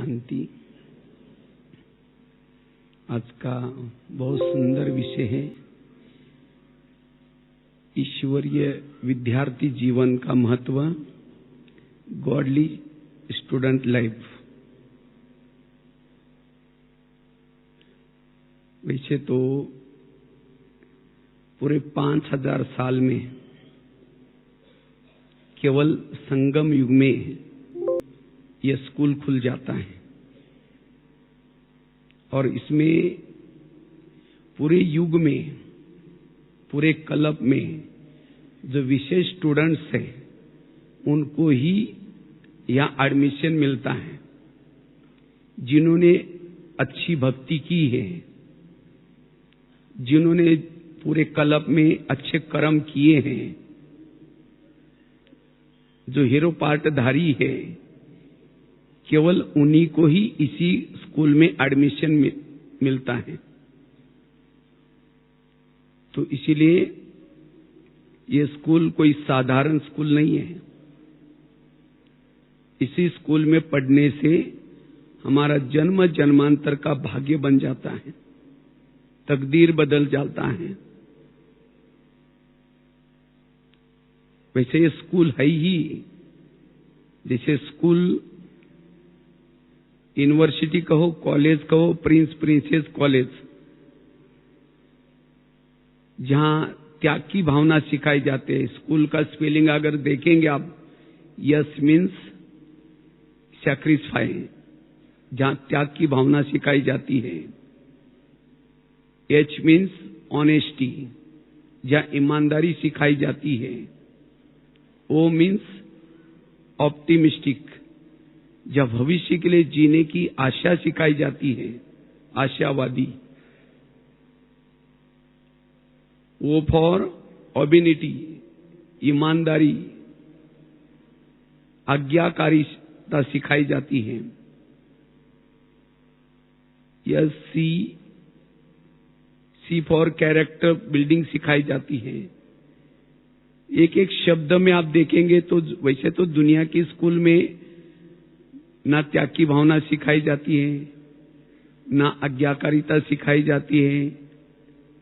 शांति। आज का बहुत सुंदर विषय है ईश्वरीय विद्यार्थी जीवन का महत्व, गॉडली स्टूडेंट लाइफ। वैसे तो पूरे 5000 साल में केवल संगम युग में यह स्कूल खुल जाता है और इसमें पूरे युग में, पूरे कल्प में जो विशेष स्टूडेंट्स हैं उनको ही यहाँ एडमिशन मिलता है। जिन्होंने अच्छी भक्ति की है, जिन्होंने पूरे कल्प में अच्छे कर्म किए हैं, जो हीरो पार्टधारी है, केवल उन्हीं को ही इसी स्कूल में एडमिशन मिलता है। तो इसीलिए ये स्कूल कोई साधारण स्कूल नहीं है। इसी स्कूल में पढ़ने से हमारा जन्म जन्मांतर का भाग्य बन जाता है, तकदीर बदल जाता है। वैसे ये स्कूल है ही, जैसे स्कूल यूनिवर्सिटी कहो, कॉलेज कहो, प्रिंसेस कॉलेज, जहां त्याग की भावना सिखाई जाती है। स्कूल का स्पेलिंग अगर देखेंगे आप, यस मीन्स सैक्रिफाई, जहां त्याग की भावना सिखाई जाती है। एच मीन्स ऑनेस्टी, जहां ईमानदारी सिखाई जाती है। ओ मीन्स ऑप्टिमिस्टिक, जब भविष्य के लिए जीने की आशा सिखाई जाती है, आशावादी। ओ फॉर ओबिनिटी, ईमानदारी, आज्ञाकारिता सिखाई जाती है। Yes see for character building सिखाई जाती है। एक एक शब्द में आप देखेंगे तो वैसे तो दुनिया के स्कूल में ना त्याग की भावना सिखाई जाती है, ना आज्ञाकारिता सिखाई जाती है,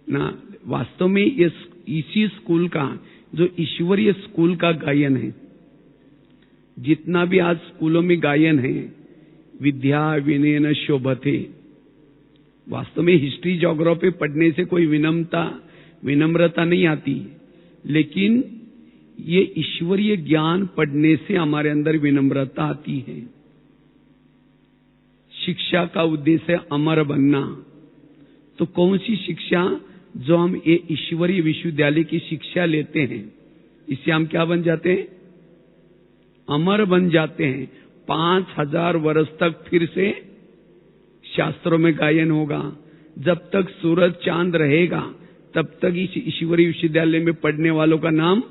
ना वास्तव में इसी स्कूल का, जो ईश्वरीय स्कूल का गायन है। जितना भी आज स्कूलों में गायन है, विद्या विनयन शोभते, वास्तव में हिस्ट्री ज्योग्राफी पढ़ने से कोई विनम्रता नहीं आती, लेकिन ये ईश्वरीय ज्ञान पढ़ने से हमारे अंदर विनम्रता आती है। शिक्षा का उद्देश्य अमर बनना। तो कौन सी शिक्षा? जो हम ये ईश्वरीय विश्वविद्यालय की शिक्षा लेते हैं, इससे हम क्या बन जाते हैं? अमर बन जाते हैं। 5000 वर्ष तक फिर से शास्त्रों में गायन होगा। जब तक सूरज चांद रहेगा तब तक इस ईश्वरीय विश्वविद्यालय में पढ़ने वालों का नाम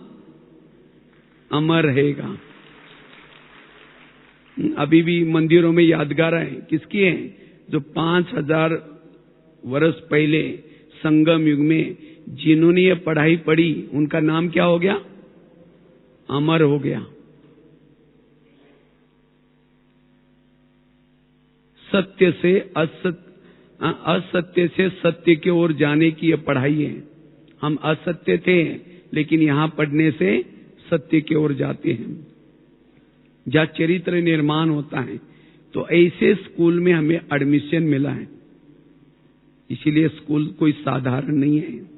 अमर रहेगा। अभी भी मंदिरों में यादगार है, किसकी है? जो 5000 वर्ष पहले संगम युग में जिन्होंने ये पढ़ाई पढ़ी, उनका नाम क्या हो गया? अमर हो गया। सत्य से असत्य से सत्य की ओर जाने की यह पढ़ाई है। हम असत्य थे, लेकिन यहां पढ़ने से सत्य की ओर जाते हैं, जहां चरित्र निर्माण होता है। तो ऐसे स्कूल में हमें एडमिशन मिला है। इसीलिए स्कूल कोई साधारण नहीं है।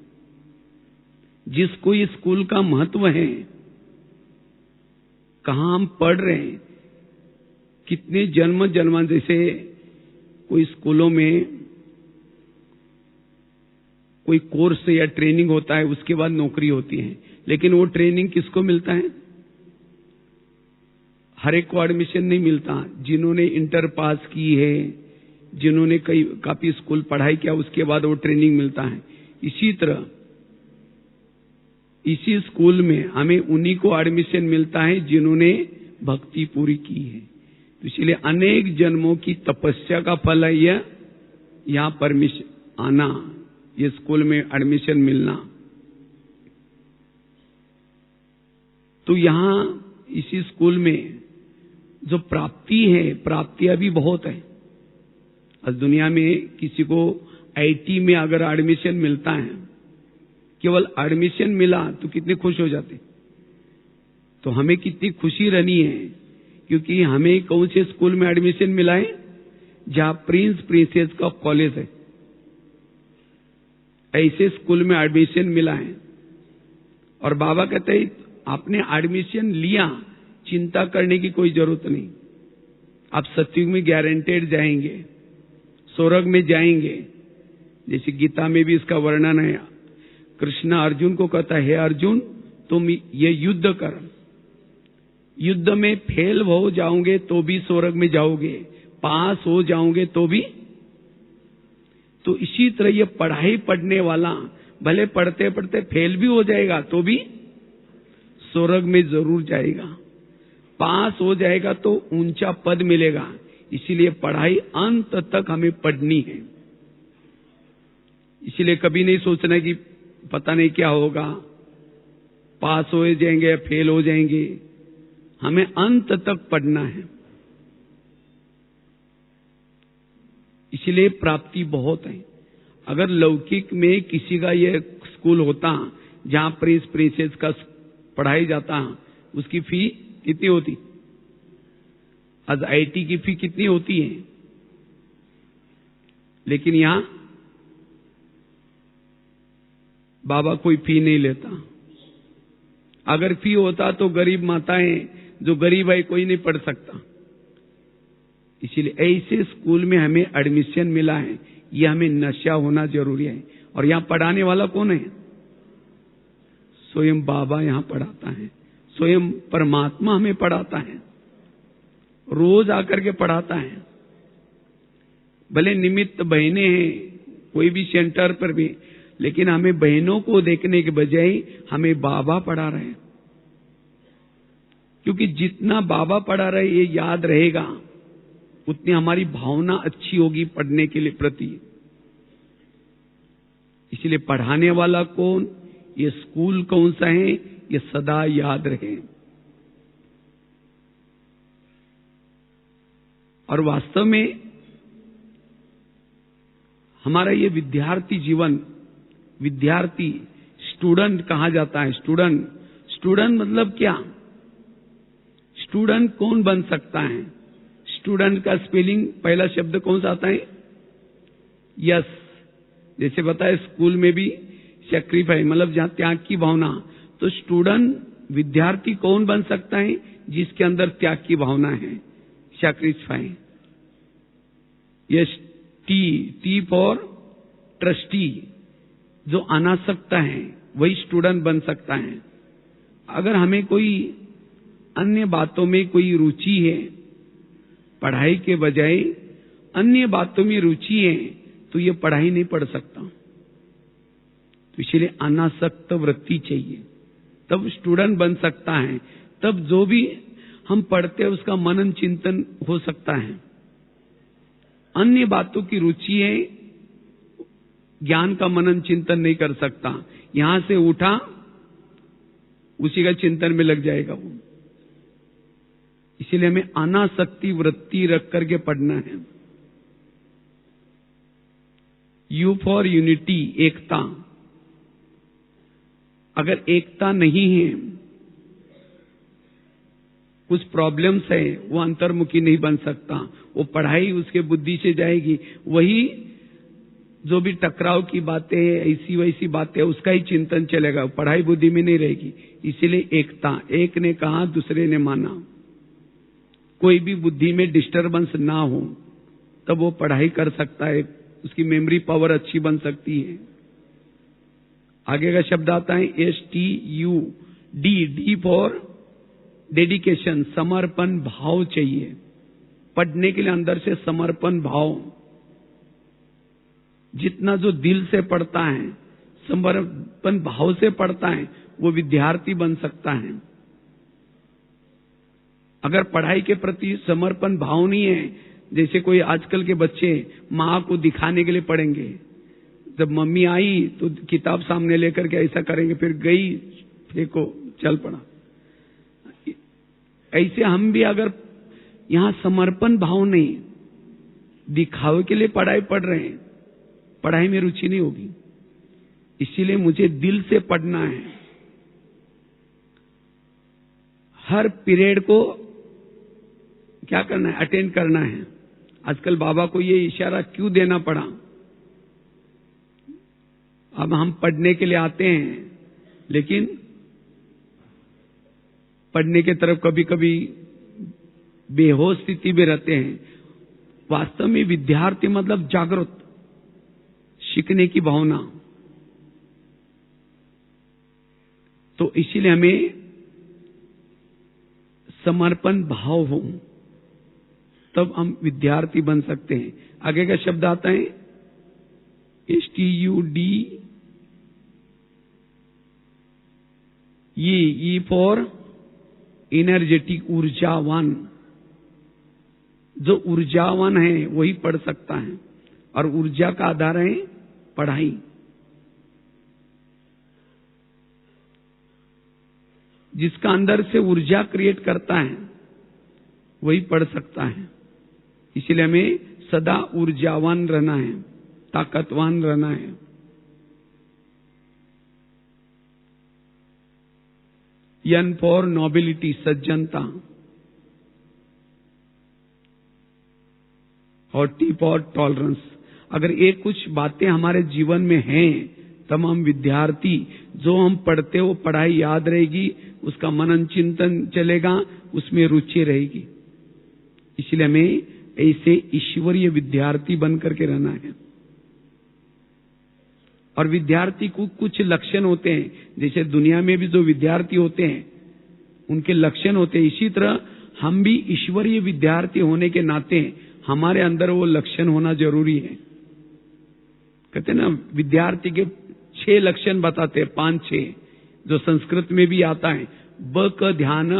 जिसको इस स्कूल का महत्व है, कहां हम पढ़ रहे हैं, कितने जन्म जैसे कोई स्कूलों में कोई कोर्स या ट्रेनिंग होता है, उसके बाद नौकरी होती है, लेकिन वो ट्रेनिंग किसको मिलता है? हर एक को एडमिशन नहीं मिलता। जिन्होंने इंटर पास की है, जिन्होंने काफी स्कूल पढ़ाई किया, उसके बाद वो ट्रेनिंग मिलता है। इसी तरह इसी स्कूल में हमें उन्हीं को एडमिशन मिलता है जिन्होंने भक्ति पूरी की है। तो इसलिए अनेक जन्मों की तपस्या का फल है यह यहाँ परमिशन आना, ये स्कूल में एडमिशन मिलना। तो यहां इसी स्कूल में जो प्राप्ति है, प्राप्तियां भी बहुत है। आज दुनिया में किसी को आईटी में अगर एडमिशन मिलता है, केवल एडमिशन मिला तो कितने खुश हो जाते। तो हमें कितनी खुशी रहनी है, क्योंकि हमें कौन से स्कूल में एडमिशन मिला है, जहां प्रिंस प्रिंसेस का कॉलेज है, ऐसे स्कूल में एडमिशन मिला है। और बाबा कहते हैं आपने एडमिशन लिया, चिंता करने की कोई जरूरत नहीं। आप सत्युग में गारंटेड जाएंगे, स्वर्ग में जाएंगे। जैसे गीता में भी इसका वर्णन है। कृष्ण अर्जुन को कहता है, हे अर्जुन तुम ये युद्ध कर, युद्ध में फेल हो जाओगे तो भी स्वर्ग में जाओगे, पास हो जाओगे तो भी। तो इसी तरह ये पढ़ाई पढ़ने वाला भले पढ़ते पढ़ते फेल भी हो जाएगा तो भी स्वर्ग में जरूर जाएगा, पास हो जाएगा तो ऊंचा पद मिलेगा। इसीलिए पढ़ाई अंत तक हमें पढ़नी है। इसीलिए कभी नहीं सोचना कि पता नहीं क्या होगा, पास हो जाएंगे या फेल हो जाएंगे। हमें अंत तक पढ़ना है। इसलिए प्राप्ति बहुत है। अगर लौकिक में किसी का ये स्कूल होता जहां प्रिंस प्रिंसेस का पढ़ाई जाता, उसकी फी कितनी होती? आज आईटी की फी कितनी होती है? लेकिन यहां बाबा कोई फी नहीं लेता। अगर फी होता तो गरीब माताएं, जो गरीब है, कोई नहीं पढ़ सकता। इसीलिए ऐसे स्कूल में हमें एडमिशन मिला है, यह हमें नशा होना जरूरी है। और यहां पढ़ाने वाला कौन है? स्वयं बाबा यहां पढ़ाता है, स्वयं परमात्मा हमें पढ़ाता है, रोज आकर के पढ़ाता है। भले निमित्त बहनें हैं कोई भी सेंटर पर भी, लेकिन हमें बहनों को देखने के बजाय हमें बाबा पढ़ा रहे हैं। क्योंकि जितना बाबा पढ़ा रहे ये याद रहेगा, उतनी हमारी भावना अच्छी होगी पढ़ने के लिए प्रति। इसलिए पढ़ाने वाला कौन, ये स्कूल कौन सा है, ये सदा याद रहे। और वास्तव में हमारा ये विद्यार्थी जीवन, विद्यार्थी स्टूडेंट कहा जाता है। स्टूडेंट मतलब क्या? स्टूडेंट कौन बन सकता है? स्टूडेंट का स्पेलिंग पहला शब्द कौन सा आता है? यस। जैसे बताया स्कूल में भी सैक्रिफाई मतलब जहां त्याग की भावना। तो स्टूडेंट विद्यार्थी कौन बन सकता है? जिसके अंदर त्याग की भावना है, sacrifice. Yes, T for trustee, जो अनासक्त है वही स्टूडेंट बन सकता है। अगर हमें कोई अन्य बातों में कोई रुचि है, पढ़ाई के बजाय अन्य बातों में रुचि है, तो ये पढ़ाई नहीं पढ़ सकता। तो इसलिए अनासक्त वृत्ति चाहिए, तब स्टूडेंट बन सकता है। तब जो भी हम पढ़ते हैं उसका मनन चिंतन हो सकता है। अन्य बातों की रुचि है, ज्ञान का मनन चिंतन नहीं कर सकता। यहां से उठा उसी का चिंतन में लग जाएगा वो। इसीलिए हमें अनासक्ति वृत्ति रख करके पढ़ना है। यू फॉर यूनिटी, एकता। अगर एकता नहीं है, कुछ प्रॉब्लम्स है, वो अंतर्मुखी नहीं बन सकता। वो पढ़ाई उसके बुद्धि से जाएगी, वही जो भी टकराव की बातें ऐसी वैसी बातें उसका ही चिंतन चलेगा, पढ़ाई बुद्धि में नहीं रहेगी। इसीलिए एकता, एक ने कहा दूसरे ने माना। कोई भी बुद्धि में डिस्टरबेंस ना हो, तब वो पढ़ाई कर सकता है, उसकी मेमोरी पावर अच्छी बन सकती है। आगे का शब्द आता है STUD, डी फॉर डेडिकेशन, समर्पण भाव चाहिए। पढ़ने के लिए अंदर से समर्पण भाव, जितना जो दिल से पढ़ता है, समर्पण भाव से पढ़ता है, वो विद्यार्थी बन सकता है। अगर पढ़ाई के प्रति समर्पण भाव नहीं है, जैसे कोई आजकल के बच्चे माँ को दिखाने के लिए पढ़ेंगे, जब मम्मी आई तो किताब सामने लेकर के ऐसा करेंगे, फिर गई फेंको चल पड़ा। ऐसे हम भी अगर यहां समर्पण भाव नहीं, दिखावे के लिए पढ़ाई पढ़ रहे हैं, पढ़ाई में रुचि नहीं होगी। इसीलिए मुझे दिल से पढ़ना है। हर पीरियड को क्या करना है, अटेंड करना है। आजकल बाबा को ये इशारा क्यों देना पड़ा? अब हम पढ़ने के लिए आते हैं, लेकिन पढ़ने के तरफ कभी कभी बेहोश स्थिति में रहते हैं। वास्तव में विद्यार्थी मतलब जागृत, सीखने की भावना। तो इसीलिए हमें समर्पण भाव हो, तब हम विद्यार्थी बन सकते हैं। आगे का शब्द आता है STUD, ये फॉर एनर्जेटिक, ऊर्जावान। जो ऊर्जावान है वही पढ़ सकता है, और ऊर्जा का आधार है पढ़ाई। जिसका अंदर से ऊर्जा क्रिएट करता है वही पढ़ सकता है। इसलिए हमें सदा ऊर्जावान रहना है, ताकतवान रहना है। N फॉर नोबिलिटी, सज्जनता, और T फॉर टॉलरेंस। अगर ये कुछ बातें हमारे जीवन में हैं, तब हम विद्यार्थी, जो हम पढ़ते वो पढ़ाई याद रहेगी, उसका मनन चिंतन चलेगा, उसमें रुचि रहेगी। इसलिए हमें ऐसे ईश्वरीय विद्यार्थी बनकर के रहना है। और विद्यार्थी को कुछ लक्षण होते हैं, जैसे दुनिया में भी जो विद्यार्थी होते हैं उनके लक्षण होते हैं, इसी तरह हम भी ईश्वरीय विद्यार्थी होने के नाते हमारे अंदर वो लक्षण होना जरूरी है। कहते हैं ना, विद्यार्थी के 6 लक्षण बताते हैं, 5-6, जो संस्कृत में भी आता है। ब क ध्यान,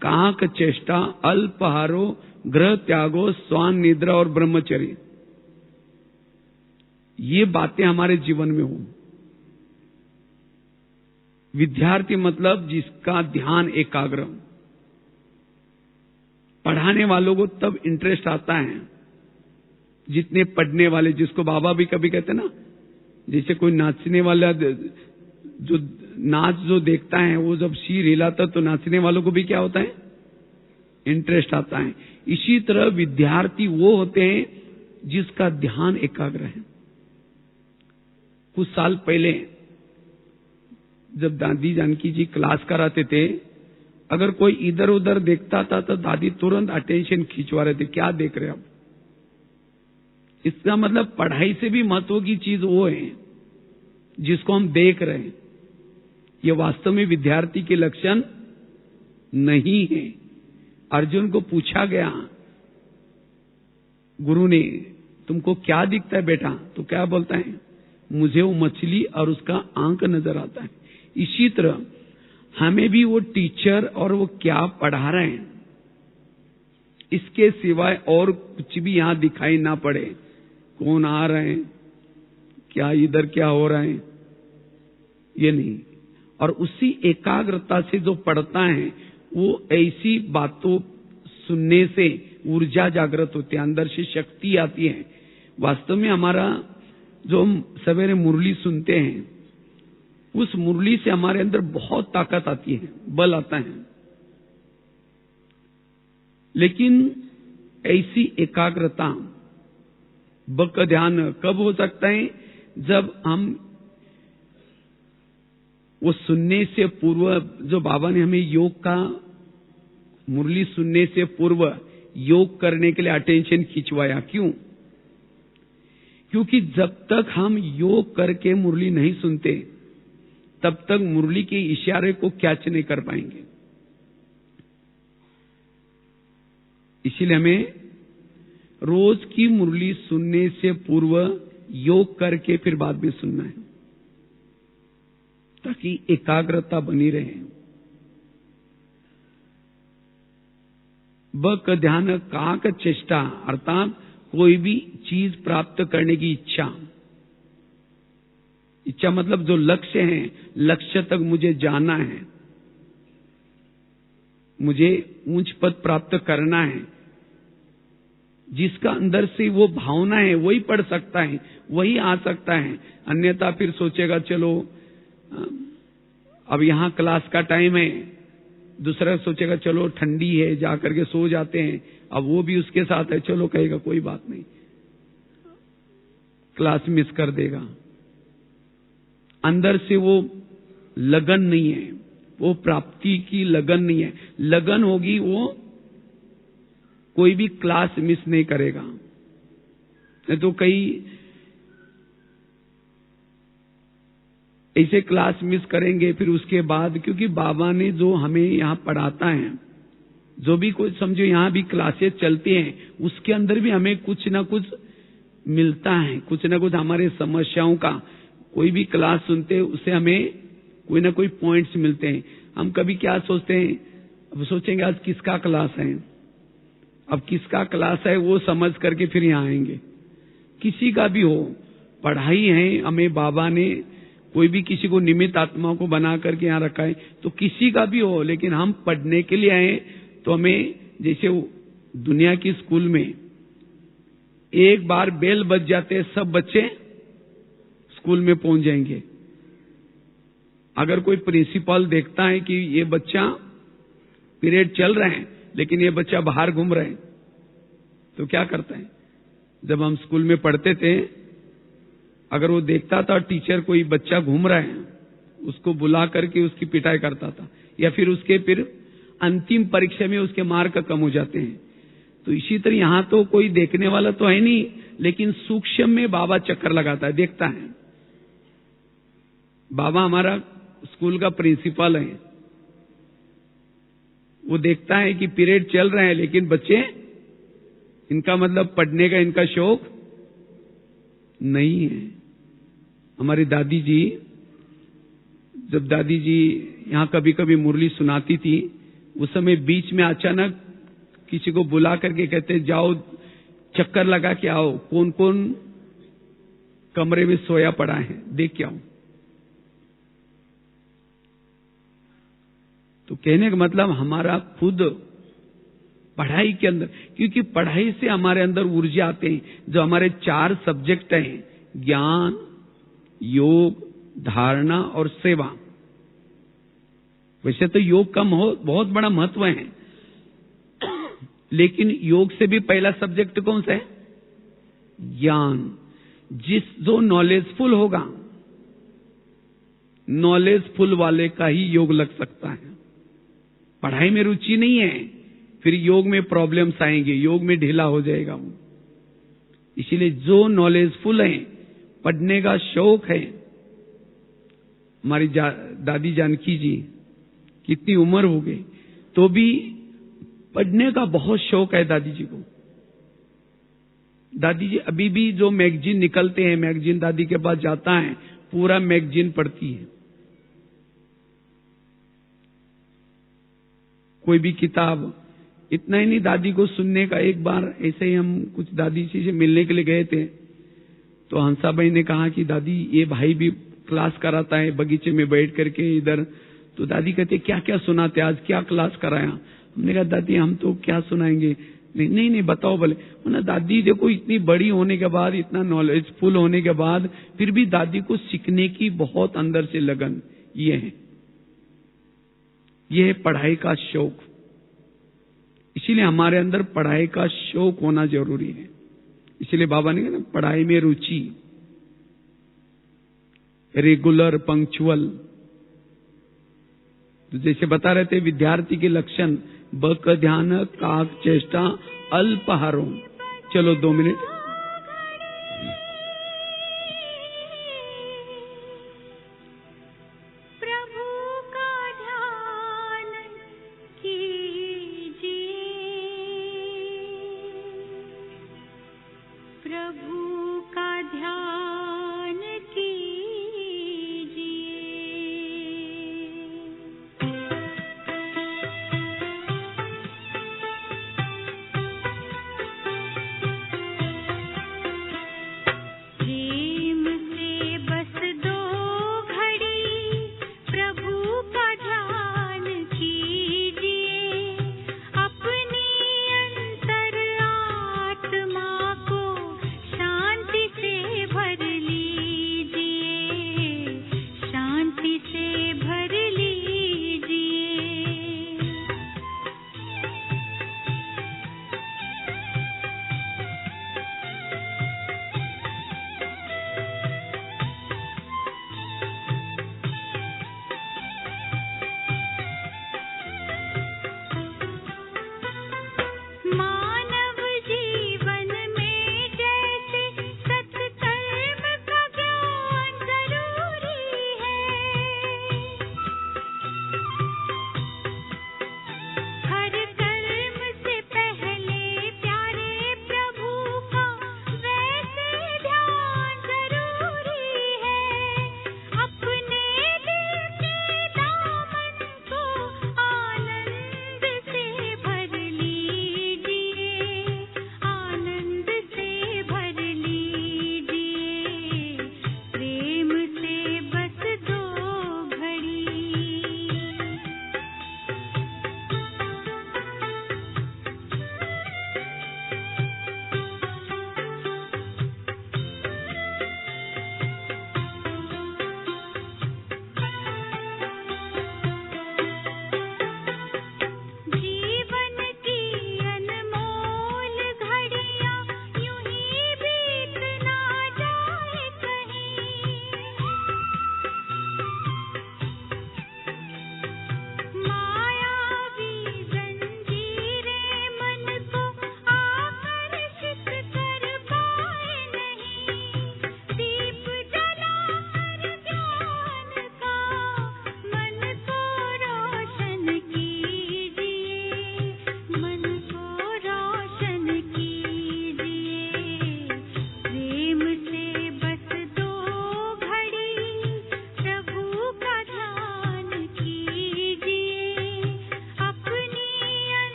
काक चेष्टा, अल्पहारो, ग्रह त्यागो, स्वान निद्रा और ब्रह्मचर्य। ये बातें हमारे जीवन में हो। विद्यार्थी मतलब जिसका ध्यान एकाग्र। पढ़ाने वालों को तब इंटरेस्ट आता है जितने पढ़ने वाले, जिसको बाबा भी कभी कहते ना, जैसे कोई नाचने वाला जो नाच जो देखता है, वो जब सिर हिलाता तो नाचने वालों को भी क्या होता है, इंटरेस्ट आता है। इसी तरह विद्यार्थी वो होते हैं जिसका ध्यान एकाग्र है। कुछ साल पहले जब दादी जानकी जी क्लास कराते थे, अगर कोई इधर उधर देखता था तो दादी तुरंत अटेंशन खींचवा रहे थे, क्या देख रहे हैं आप। इसका मतलब पढ़ाई से भी महत्व की चीज वो है जिसको हम देख रहे हैं। ये वास्तव में विद्यार्थी के लक्षण नहीं है। अर्जुन को पूछा गया, गुरु ने, तुमको क्या दिखता है बेटा? तो क्या बोलता है, मुझे वो मछली और उसका आंख नजर आता है। इसी तरह हमें भी वो टीचर और वो क्या पढ़ा रहे हैं, इसके सिवाय और कुछ भी यहां दिखाई ना पड़े। कौन आ रहे हैं, क्या इधर क्या हो रहा है, ये नहीं। और उसी एकाग्रता से जो पढ़ता है, वो ऐसी बातों सुनने से ऊर्जा जागृत होती है, अंदर से शक्ति आती है। वास्तव में हमारा जो हम सवेरे मुरली सुनते हैं, उस मुरली से हमारे अंदर बहुत ताकत आती है, बल आता है। लेकिन ऐसी एकाग्रता, बक ध्यान कब हो सकता है? जब हम वो सुनने से पूर्व, जो बाबा ने हमें योग का, मुरली सुनने से पूर्व योग करने के लिए अटेंशन खिंचवाया। क्यों? क्योंकि जब तक हम योग करके मुरली नहीं सुनते, तब तक मुरली के इशारे को कैच नहीं कर पाएंगे। इसीलिए हमें रोज की मुरली सुनने से पूर्व योग करके फिर बाद में सुनना है, ताकि एकाग्रता बनी रहे। बक ध्यान, काक चेष्टा, अर्थात कोई भी चीज प्राप्त करने की इच्छा। इच्छा मतलब जो लक्ष्य है, लक्ष्य तक मुझे जाना है, मुझे ऊंच पद प्राप्त करना है, जिसका अंदर से वो भावना है वही पढ़ सकता है, वही आ सकता है। अन्यथा फिर सोचेगा चलो अब यहाँ क्लास का टाइम है, दूसरा सोचेगा चलो ठंडी है जा करके सो जाते हैं, अब वो भी उसके साथ है, चलो कहेगा कोई बात नहीं, क्लास मिस कर देगा। अंदर से वो लगन नहीं है, वो प्राप्ति की लगन नहीं है। लगन होगी वो कोई भी क्लास मिस नहीं करेगा। नहीं तो कई ऐसे क्लास मिस करेंगे, फिर उसके बाद क्योंकि बाबा ने जो हमें यहाँ पढ़ाता है, जो भी कुछ समझो यहाँ भी क्लासेस चलती हैं, उसके अंदर भी हमें कुछ ना कुछ मिलता है, कुछ ना कुछ हमारे समस्याओं का। कोई भी क्लास सुनते हैं उससे हमें कोई ना कोई पॉइंट्स मिलते हैं। हम कभी क्या सोचते हैं, अब सोचेंगे आज किसका क्लास है, अब किसका क्लास है वो समझ करके फिर यहाँ आएंगे। किसी का भी हो, पढ़ाई है, हमें बाबा ने कोई भी किसी को निमित्त आत्मा को बना करके यहाँ रखा है, तो किसी का भी हो, लेकिन हम पढ़ने के लिए आए। तो हमें जैसे दुनिया की स्कूल में एक बार बेल बज जाते सब बच्चे स्कूल में पहुंच जाएंगे। अगर कोई प्रिंसिपल देखता है कि ये बच्चा पीरियड चल रहे हैं लेकिन ये बच्चा बाहर घूम रहे हैं, तो क्या करता है? जब हम स्कूल में पढ़ते थे, अगर वो देखता था टीचर कोई बच्चा घूम रहा है, उसको बुला करके उसकी पिटाई करता था, या फिर उसके फिर अंतिम परीक्षा में उसके मार्क कम हो जाते हैं। तो इसी तरह यहां तो कोई देखने वाला तो है नहीं, लेकिन सूक्ष्म में बाबा चक्कर लगाता है, देखता है। बाबा हमारा स्कूल का प्रिंसिपल है, वो देखता है कि पीरियड चल रहे हैं लेकिन बच्चे, इनका मतलब पढ़ने का इनका शौक नहीं है। हमारी दादी जी, जब दादी जी यहां कभी कभी मुरली सुनाती थी, उस समय बीच में अचानक किसी को बुला करके कहते जाओ चक्कर लगा के आओ, कौन कौन कमरे में सोया पड़ा है देख के आओ। तो कहने का मतलब हमारा खुद पढ़ाई के अंदर, क्योंकि पढ़ाई से हमारे अंदर ऊर्जा आते हैं। जो हमारे 4 सब्जेक्ट हैं, ज्ञान, योग, धारणा और सेवा। वैसे तो योग का बहुत बड़ा महत्व है, लेकिन योग से भी पहला सब्जेक्ट कौन सा है? ज्ञान। जो नॉलेजफुल होगा, नॉलेजफुल वाले का ही योग लग सकता है। पढ़ाई में रुचि नहीं है, फिर योग में प्रॉब्लम्स आएंगे, योग में ढीला हो जाएगा वो। इसीलिए जो नॉलेजफुल है, पढ़ने का शौक है, हमारी दादी जानकी जी कितनी उम्र हो गई तो भी पढ़ने का बहुत शौक है दादी जी को। दादी जी अभी भी जो मैगजीन निकलते हैं, मैगजीन दादी के पास जाता है, पूरा मैगजीन पढ़ती है। कोई भी किताब, इतना ही नहीं, दादी को सुनने का। एक बार ऐसे ही हम कुछ दादी जी से मिलने के लिए गए थे, तो हंसा भाई ने कहा कि दादी ये भाई भी क्लास कराता है बगीचे में बैठ करके इधर। तो दादी कहते क्या क्या सुनाते, आज क्या क्लास कराया? हमने कहा दादी हम तो क्या सुनाएंगे, नहीं बताओ बोले। ना दादी देखो, इतनी बड़ी होने के बाद, इतना नॉलेजफुल होने के बाद, फिर भी दादी को सीखने की बहुत अंदर से लगन। ये है पढ़ाई का शौक। इसीलिए हमारे अंदर पढ़ाई का शौक होना जरूरी है। इसीलिए बाबा ने कहा पढ़ाई में रुचि, रेगुलर, पंक्चुअल। तो जैसे बता रहे थे विद्यार्थी के लक्षण, बक ध्यान, काक चेष्टा, अल्पहारों। चलो 2 मिनट।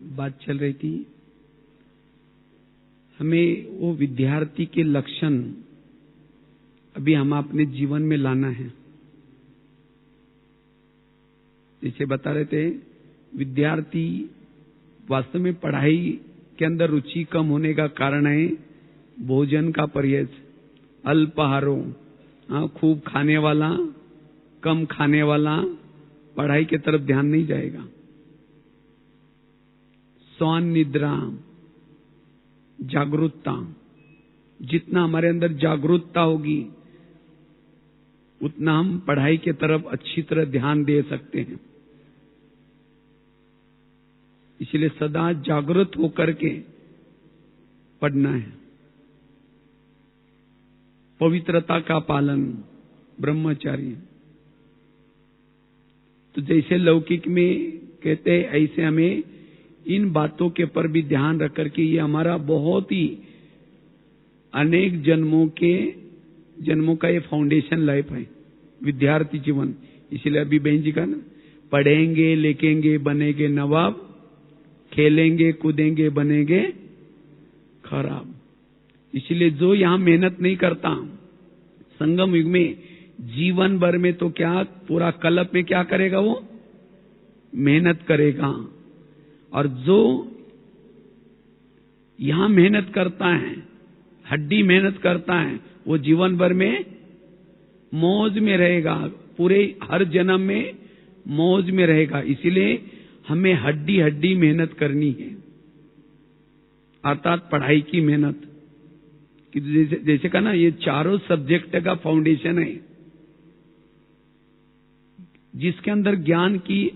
बात चल रही थी, हमें वो विद्यार्थी के लक्षण अभी हम अपने जीवन में लाना है। जैसे बता रहे थे, विद्यार्थी वास्तव में पढ़ाई के अंदर रुचि कम होने का कारण है भोजन का परहेज, अल्पाहारों, खूब खाने वाला, कम खाने वाला पढ़ाई की तरफ ध्यान नहीं जाएगा। स्वान निद्रा, जागरूकता, जितना हमारे अंदर जागरूकता होगी उतना हम पढ़ाई की तरफ अच्छी तरह ध्यान दे सकते हैं। इसलिए सदा जागरूक होकर के पढ़ना है। पवित्रता का पालन, ब्रह्मचार्य। तो जैसे लौकिक में कहते हैं, ऐसे हमें इन बातों के पर भी ध्यान रख करके, ये हमारा बहुत ही अनेक जन्मों का ये फाउंडेशन लाइफ है, विद्यार्थी जीवन। इसलिए अभी बहन जी का ना, पढ़ेंगे लिखेंगे बनेंगे नवाब, खेलेंगे कूदेंगे बनेंगे खराब। इसलिए जो यहां मेहनत नहीं करता, संगम युग में जीवन भर में तो क्या, पूरा कल्प में क्या करेगा, वो मेहनत करेगा। और जो यहां मेहनत करता है, हड्डी मेहनत करता है, वो जीवन भर में मौज में रहेगा, पूरे हर जन्म में मौज में रहेगा। इसीलिए हमें हड्डी हड्डी मेहनत करनी है, अर्थात पढ़ाई की मेहनत। कि जैसे कहा ना, ये चारों सब्जेक्ट का फाउंडेशन है। जिसके अंदर ज्ञान की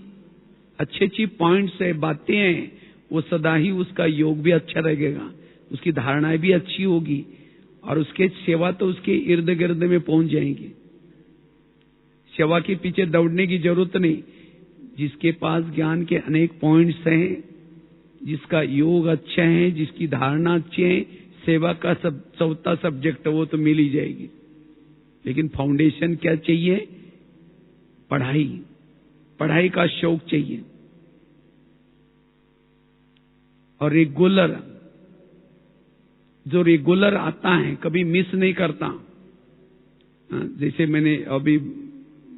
अच्छी अच्छी पॉइंट्स है, बातें हैं, वो सदा ही उसका योग भी अच्छा रहेगा, उसकी धारणाएं भी अच्छी होगी, और उसके सेवा तो उसके इर्द गिर्द में पहुंच जाएंगी। सेवा के पीछे दौड़ने की जरूरत नहीं। जिसके पास ज्ञान के अनेक पॉइंट्स हैं, जिसका योग अच्छा है, जिसकी धारणा अच्छी है, सेवा का चौथा सब्जेक्ट वो तो मिल ही जाएगी। लेकिन फाउंडेशन क्या चाहिए? पढ़ाई का शौक चाहिए। और जो रेगुलर आता है, कभी मिस नहीं करता। जैसे मैंने अभी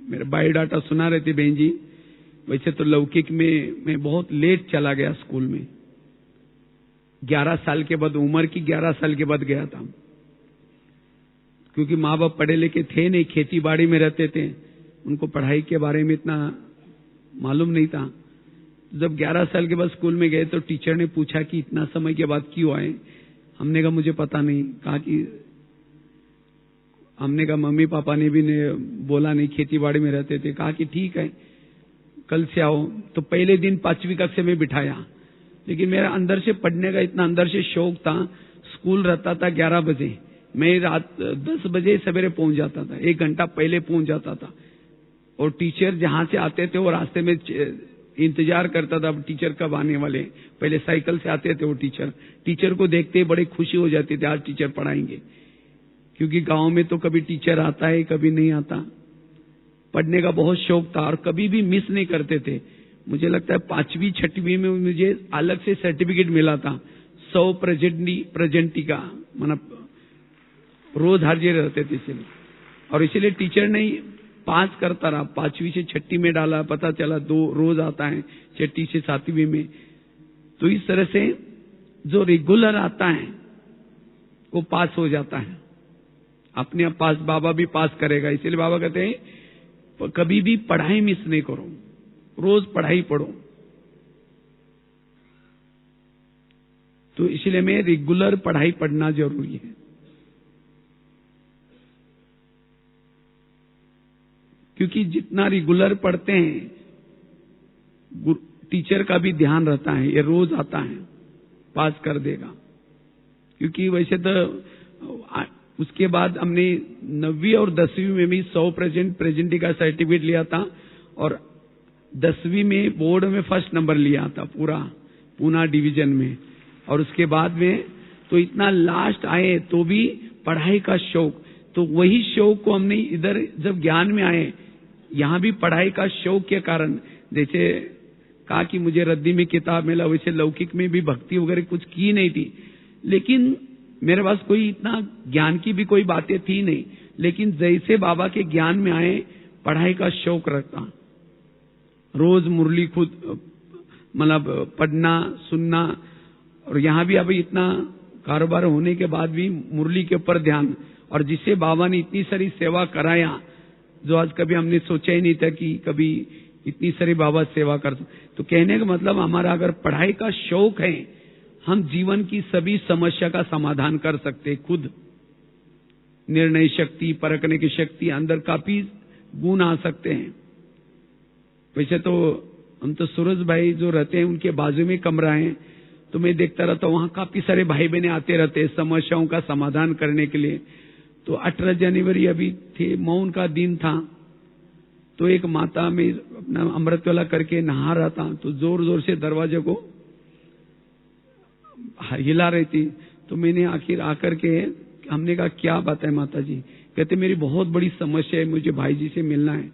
मेरा बायोडाटा सुना रहे थे बहन जी, वैसे तो लौकिक में मैं बहुत लेट चला गया स्कूल में। 11 साल के बाद, उम्र की 11 साल के बाद गया था, क्योंकि माँ बाप पढ़े लिखे थे नहीं, खेती बाड़ी में रहते थे, उनको पढ़ाई के बारे में इतना मालूम नहीं था। जब 11 साल के बाद स्कूल में गए तो टीचर ने पूछा कि इतना समय के बाद क्यों आए? हमने कहा मुझे पता नहीं। हमने कहा मम्मी पापा ने भी बोला नहीं, खेती बाड़ी में रहते थे। कहा कि ठीक है, कल से आओ। तो पहले दिन 5वीं कक्षा में बिठाया, लेकिन मेरा अंदर से पढ़ने का इतना अंदर से शौक था। स्कूल रहता था 11 बजे, मैं रात 10 बजे सवेरे पहुंच जाता था, 1 घंटा पहले पहुंच जाता था। और टीचर जहां से आते थे वो रास्ते में इंतजार करता था, टीचर कब आने वाले। पहले साइकिल से आते थे वो टीचर को देखते ही बड़ी खुशी हो जाती थी, आज टीचर पढ़ाएंगे। क्योंकि गांव में तो कभी टीचर आता है, कभी नहीं आता। पढ़ने का बहुत शौक था और कभी भी मिस नहीं करते थे। मुझे लगता है 5वीं 6वीं में मुझे अलग से सर्टिफिकेट मिला था, 100 प्रेजेंटी का, मतलब रोज हाजिर रहते थे। इसलिए और इसलिए टीचर ने पास करता रहा, 5वीं से 6वीं में डाला, पता चला 2 रोज आता है 6वीं से 7वीं में। तो इस तरह से जो रेगुलर आता है वो पास हो जाता है, अपने आप पास। बाबा भी पास करेगा। इसलिए बाबा कहते हैं कभी भी पढ़ाई मिस नहीं करो, रोज पढ़ाई पढ़ो। तो इसलिए मैं रेगुलर पढ़ाई पढ़ना जरूरी है। क्योंकि जितना रेगुलर पढ़ते हैं, टीचर का भी ध्यान रहता है, ये रोज आता है, पास कर देगा। क्योंकि वैसे तो उसके बाद हमने 9वीं और 10वीं में भी 100% प्रेजेंटी का सर्टिफिकेट लिया था, और 10वीं में बोर्ड में फर्स्ट नंबर लिया था पूना डिवीजन में। और उसके बाद में तो इतना लास्ट आए तो भी पढ़ाई का शौक। तो वही शौक को हमने इधर जब ज्ञान में आए, यहां भी पढ़ाई का शौक के कारण, जैसे कहा कि मुझे रद्दी में किताब मिला, वैसे लौकिक में भी भक्ति वगैरह कुछ की नहीं थी, लेकिन मेरे पास कोई इतना ज्ञान की भी कोई बातें थी नहीं। लेकिन जैसे बाबा के ज्ञान में आए, पढ़ाई का शौक रखता, रोज मुरली खुद मतलब पढ़ना सुनना, और यहाँ भी अभी इतना कारोबार होने के बाद भी मुरली के ऊपर ध्यान, और जिसे बाबा ने इतनी सारी सेवा कराया जो आज कभी हमने सोचा ही नहीं था कि कभी इतनी सारी बाबा सेवा कर। तो कहने का मतलब हमारा अगर पढ़ाई का शौक है, हम जीवन की सभी समस्या का समाधान कर सकते खुद। निर्णय शक्ति, परखने की शक्ति, अंदर काफी गुण आ सकते हैं। वैसे तो हम तो सूरज भाई जो रहते हैं उनके बाजू में कमरा है, तो मैं देखता रहता हूं वहां काफी सारे भाई बहने आते रहते हैं समस्याओं का समाधान करने के लिए। तो 18 जनवरी अभी थे, मौन का दिन था, तो एक माता में अपना अमृत वाला करके नहा रहा था, तो जोर जोर से दरवाजे को हिला रही थी। तो मैंने आखिर आकर के हमने कहा क्या बात है माता जी? कहते मेरी बहुत बड़ी समस्या है, मुझे भाई जी से मिलना है।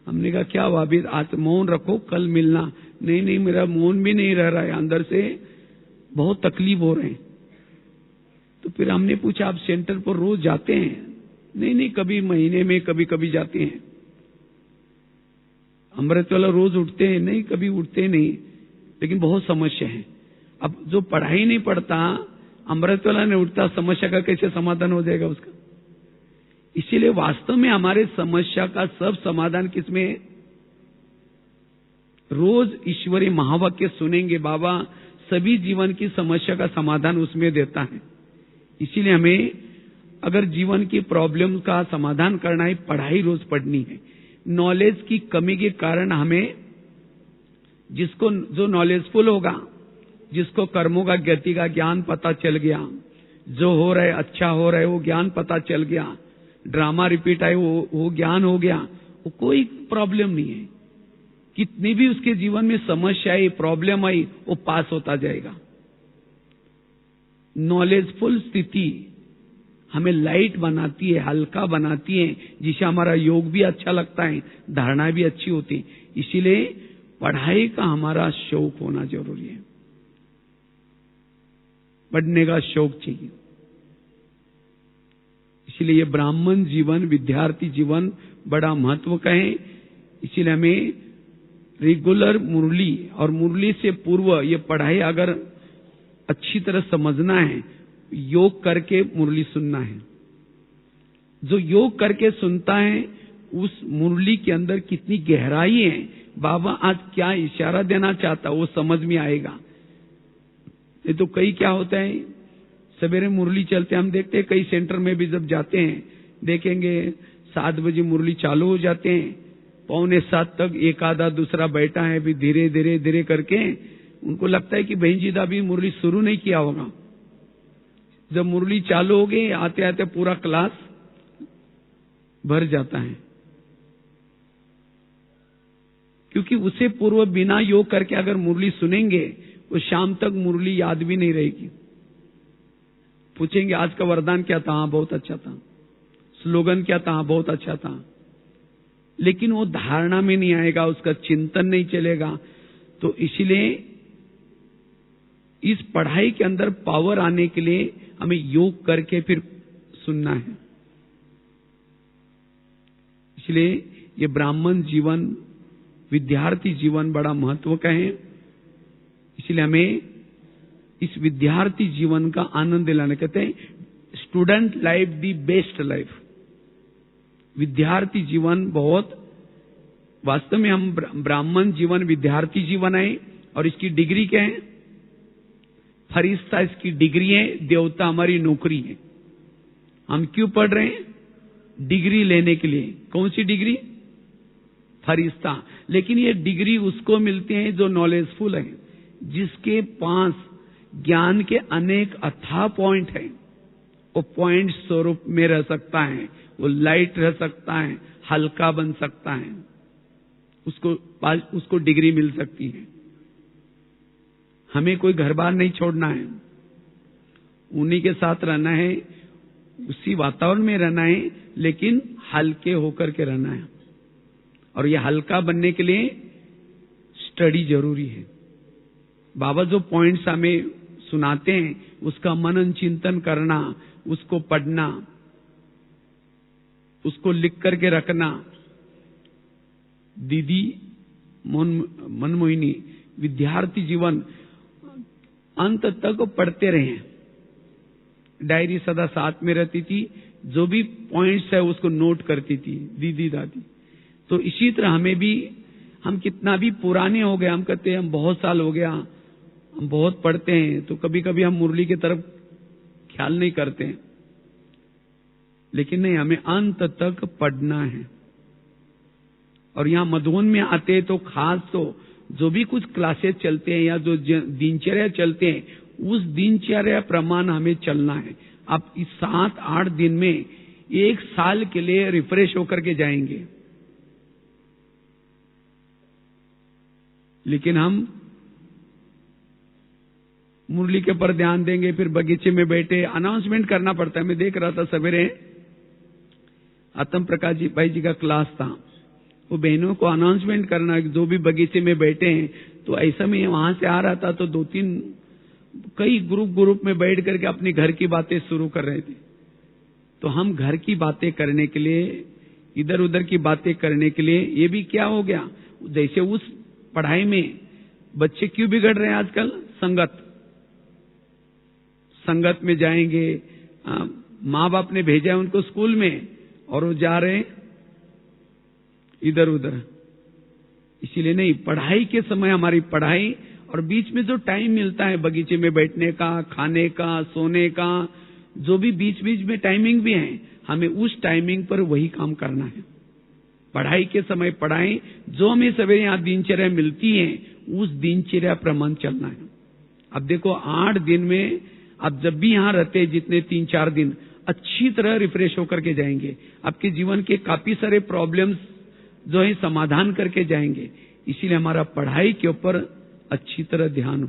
हमने कहा क्या भाभी, आज मौन रखो, कल मिलना। नहीं नहीं, मेरा मौन भी नहीं रह रहा है, अंदर से बहुत तकलीफ हो रहे हैं। तो फिर हमने पूछा आप सेंटर पर रोज जाते हैं? नहीं नहीं, कभी महीने में कभी कभी जाते हैं। अमृत वाला रोज उठते हैं? नहीं, कभी उठते नहीं, लेकिन बहुत समस्या है। अब जो पढ़ाई नहीं पढ़ता, अमृत वाला नहीं उठता, समस्या का कैसे समाधान हो जाएगा उसका? इसीलिए वास्तव में हमारे समस्या का सब समाधान किसमें है? रोज ईश्वरी महावाक्य सुनेंगे, बाबा सभी जीवन की समस्या का समाधान उसमें देता है। इसीलिए हमें अगर जीवन की प्रॉब्लम का समाधान करना है, पढ़ाई रोज पढ़नी है। नॉलेज की कमी के कारण हमें, जिसको जो नॉलेजफुल होगा, जिसको कर्मों का गति का ज्ञान पता चल गया, जो हो रहा है अच्छा हो रहा है वो ज्ञान पता चल गया, ड्रामा रिपीट आए वो ज्ञान हो गया, वो कोई प्रॉब्लम नहीं है। कितनी भी उसके जीवन में समस्या आई, प्रॉब्लम आई, वो पास होता जाएगा। नॉलेजफुल स्थिति हमें लाइट बनाती है, हल्का बनाती है, जिससे हमारा योग भी अच्छा लगता है, धारणा भी अच्छी होती है। इसीलिए पढ़ाई का हमारा शौक होना जरूरी है, पढ़ने का शौक चाहिए। इसलिए ये ब्राह्मण जीवन, विद्यार्थी जीवन बड़ा महत्व का है। इसलिए हमें रेगुलर मुरली और मुरली से पूर्व ये पढ़ाई अगर अच्छी तरह समझना है, योग करके मुरली सुनना है। जो योग करके सुनता है उस मुरली के अंदर कितनी गहराई है, बाबा आज क्या इशारा देना चाहता, वो समझ में आएगा। ये तो कई क्या होता है, सवेरे मुरली चलते हम देखते हैं, कई सेंटर में भी जब जाते हैं देखेंगे 7 बजे मुरली चालू हो जाते हैं, 6:45 तक एक आधा दूसरा बैठा है, भी धीरे धीरे धीरे करके उनको लगता है कि बहन जी अभी मुरली शुरू नहीं किया होगा। जब मुरली चालू हो गई, आते आते पूरा क्लास भर जाता है, क्योंकि उसे पूर्व बिना योग करके अगर मुरली सुनेंगे वो शाम तक मुरली याद भी नहीं रहेगी। पूछेंगे आज का वरदान क्या था? हाँ बहुत अच्छा था। स्लोगन क्या था? हाँ बहुत अच्छा था। लेकिन वो धारणा में नहीं आएगा, उसका चिंतन नहीं चलेगा। तो इसलिए इस पढ़ाई के अंदर पावर आने के लिए हमें योग करके फिर सुनना है। इसलिए ये ब्राह्मण जीवन, विद्यार्थी जीवन बड़ा महत्व का है। इसलिए हमें इस विद्यार्थी जीवन का आनंद दिलाना, कहते हैं student life the best life. विद्यार्थी जीवन बहुत, वास्तव में हम ब्राह्मण जीवन विद्यार्थी जीवन है, और इसकी डिग्री क्या है? फरिश्ता इसकी डिग्री है, देवता हमारी नौकरी है। हम क्यों पढ़ रहे हैं? डिग्री लेने के लिए। कौन सी डिग्री? फरिश्ता। लेकिन ये डिग्री उसको मिलती है जो नॉलेजफुल है, जिसके पास ज्ञान के अनेक अथाह पॉइंट है। वो पॉइंट स्वरूप में रह सकता है, वो लाइट रह सकता है, हल्का बन सकता है, उसको डिग्री मिल सकती है। हमें कोई घर बार नहीं छोड़ना है, उन्हीं के साथ रहना है, उसी वातावरण में रहना है, लेकिन हल्के होकर के रहना है। और ये हल्का बनने के लिए स्टडी जरूरी है। बाबा जो पॉइंट्स हमें सुनाते हैं उसका मनन चिंतन करना, उसको पढ़ना, उसको लिख करके रखना। दीदी मनमोहिनी विद्यार्थी जीवन अंत तक पढ़ते रहे। डायरी सदा साथ में रहती थी, जो भी पॉइंट्स है उसको नोट करती थी दीदी दादी। तो इसी तरह हमें भी, हम कितना भी पुराने हो गए, हम कहते हैं हम बहुत साल हो गया, हम बहुत पढ़ते हैं, तो कभी कभी हम मुरली की तरफ ख्याल नहीं करते हैं। लेकिन नहीं, हमें अंत तक पढ़ना है। और यहां मधुबन में आते तो खास तो जो भी कुछ क्लासेस चलते हैं या जो दिनचर्या चलते हैं, उस दिनचर्या प्रमाण हमें चलना है। आप इस 7-8 दिन में 1 साल के लिए रिफ्रेश होकर के जाएंगे। लेकिन हम मुरली के पर ध्यान देंगे, फिर बगीचे में बैठे अनाउंसमेंट करना पड़ता है। मैं देख रहा था सवेरे आत्म प्रकाश जी भाई जी का क्लास था, वो बहनों को अनाउंसमेंट करना जो भी बगीचे में बैठे हैं। तो ऐसा में वहां से आ रहा था तो 2-3 कई ग्रुप में बैठ करके अपनी घर की बातें शुरू कर रहे थे। तो हम घर की बातें करने के लिए, इधर उधर की बातें करने के लिए, ये भी क्या हो गया, जैसे उस पढ़ाई में बच्चे क्यों बिगड़ रहे हैं आजकल, संगत में जाएंगे, माँ बाप ने भेजा है उनको स्कूल में और वो जा रहे इधर उधर। इसीलिए नहीं, पढ़ाई के समय हमारी पढ़ाई, और बीच में जो टाइम मिलता है बगीचे में बैठने का, खाने का, सोने का, जो भी बीच बीच में टाइमिंग भी है, हमें उस टाइमिंग पर वही काम करना है। पढ़ाई के समय पढ़ाई, जो हमें सवेरे यहाँ दिनचर्या मिलती है उस दिनचर्या प्रमाण चलना है। अब देखो 8 दिन में आप जब भी यहाँ रहते हैं, जितने 3-4 दिन अच्छी तरह रिफ्रेश होकर के जाएंगे, आपके जीवन के काफी सारे प्रॉब्लम्स जो है समाधान करके जाएंगे। इसीलिए हमारा पढ़ाई के ऊपर अच्छी तरह ध्यान हो,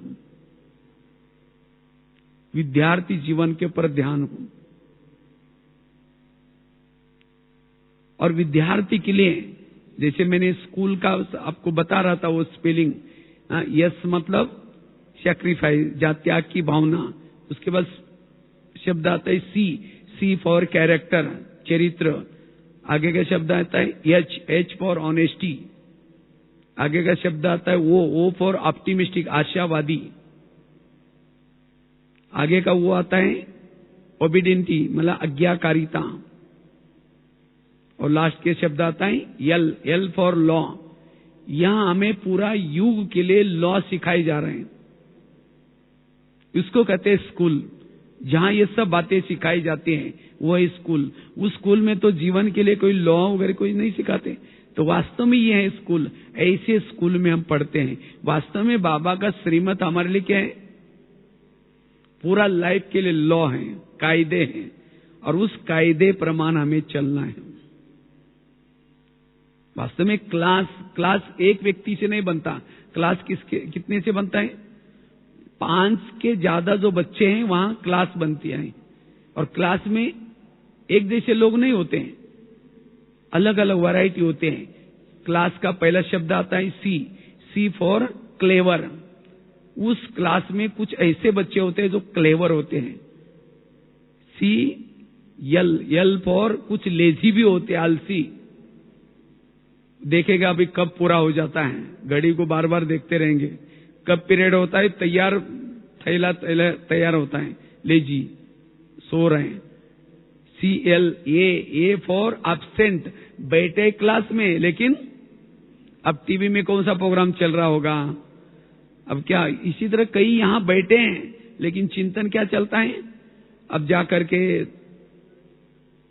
विद्यार्थी जीवन के ऊपर ध्यान हो। और विद्यार्थी के लिए, जैसे मैंने स्कूल का आपको बता रहा था वो स्पेलिंग, यस मतलब सैक्रिफाइस, त्याग की भावना। उसके बाद शब्द आता है सी फॉर कैरेक्टर, चरित्र। आगे का शब्द आता है एच फॉर ऑनेस्टी। आगे का शब्द आता है ओ फॉर ऑप्टिमिस्टिक, आशावादी। आगे का वो आता है ओबिडेंटी, मतलब आज्ञाकारिता। और लास्ट के शब्द आता है एल फॉर लॉ। यहां हमें पूरा युग के लिए लॉ सिखाए जा रहे हैं। इसको कहते हैं स्कूल। जहां ये सब बातें सिखाई जाती हैं वो है स्कूल। उस स्कूल में तो जीवन के लिए कोई लॉ वगैरह कोई नहीं सिखाते। तो वास्तव में ये है स्कूल। ऐसे स्कूल में हम पढ़ते हैं। वास्तव में बाबा का श्रीमत हमारे लिए क्या है, पूरा लाइफ के लिए लॉ है, कायदे हैं, और उस कायदे प्रमाण हमें चलना है। वास्तव में क्लास एक व्यक्ति से नहीं बनता। क्लास कितने से बनता है? 5 के ज्यादा जो बच्चे हैं वहां क्लास बनती है। और क्लास में एक जैसे लोग नहीं होते हैं, अलग अलग वैरायटी होते हैं। क्लास का पहला शब्द आता है सी फॉर क्लेवर। उस क्लास में कुछ ऐसे बच्चे होते हैं जो क्लेवर होते हैं। एल फॉर कुछ लेजी भी होते हैं, आलसी। देखेगा अभी कब पूरा हो जाता है, घड़ी को बार बार देखते रहेंगे, कब पीरियड होता है, तैयार होता है, लेजी, सो रहे हैं। ए फॉर एब्सेंट, बैठे क्लास में, लेकिन अब टीवी में कौन सा प्रोग्राम चल रहा होगा, अब क्या। इसी तरह कई यहां बैठे हैं लेकिन चिंतन क्या चलता है, अब जा करके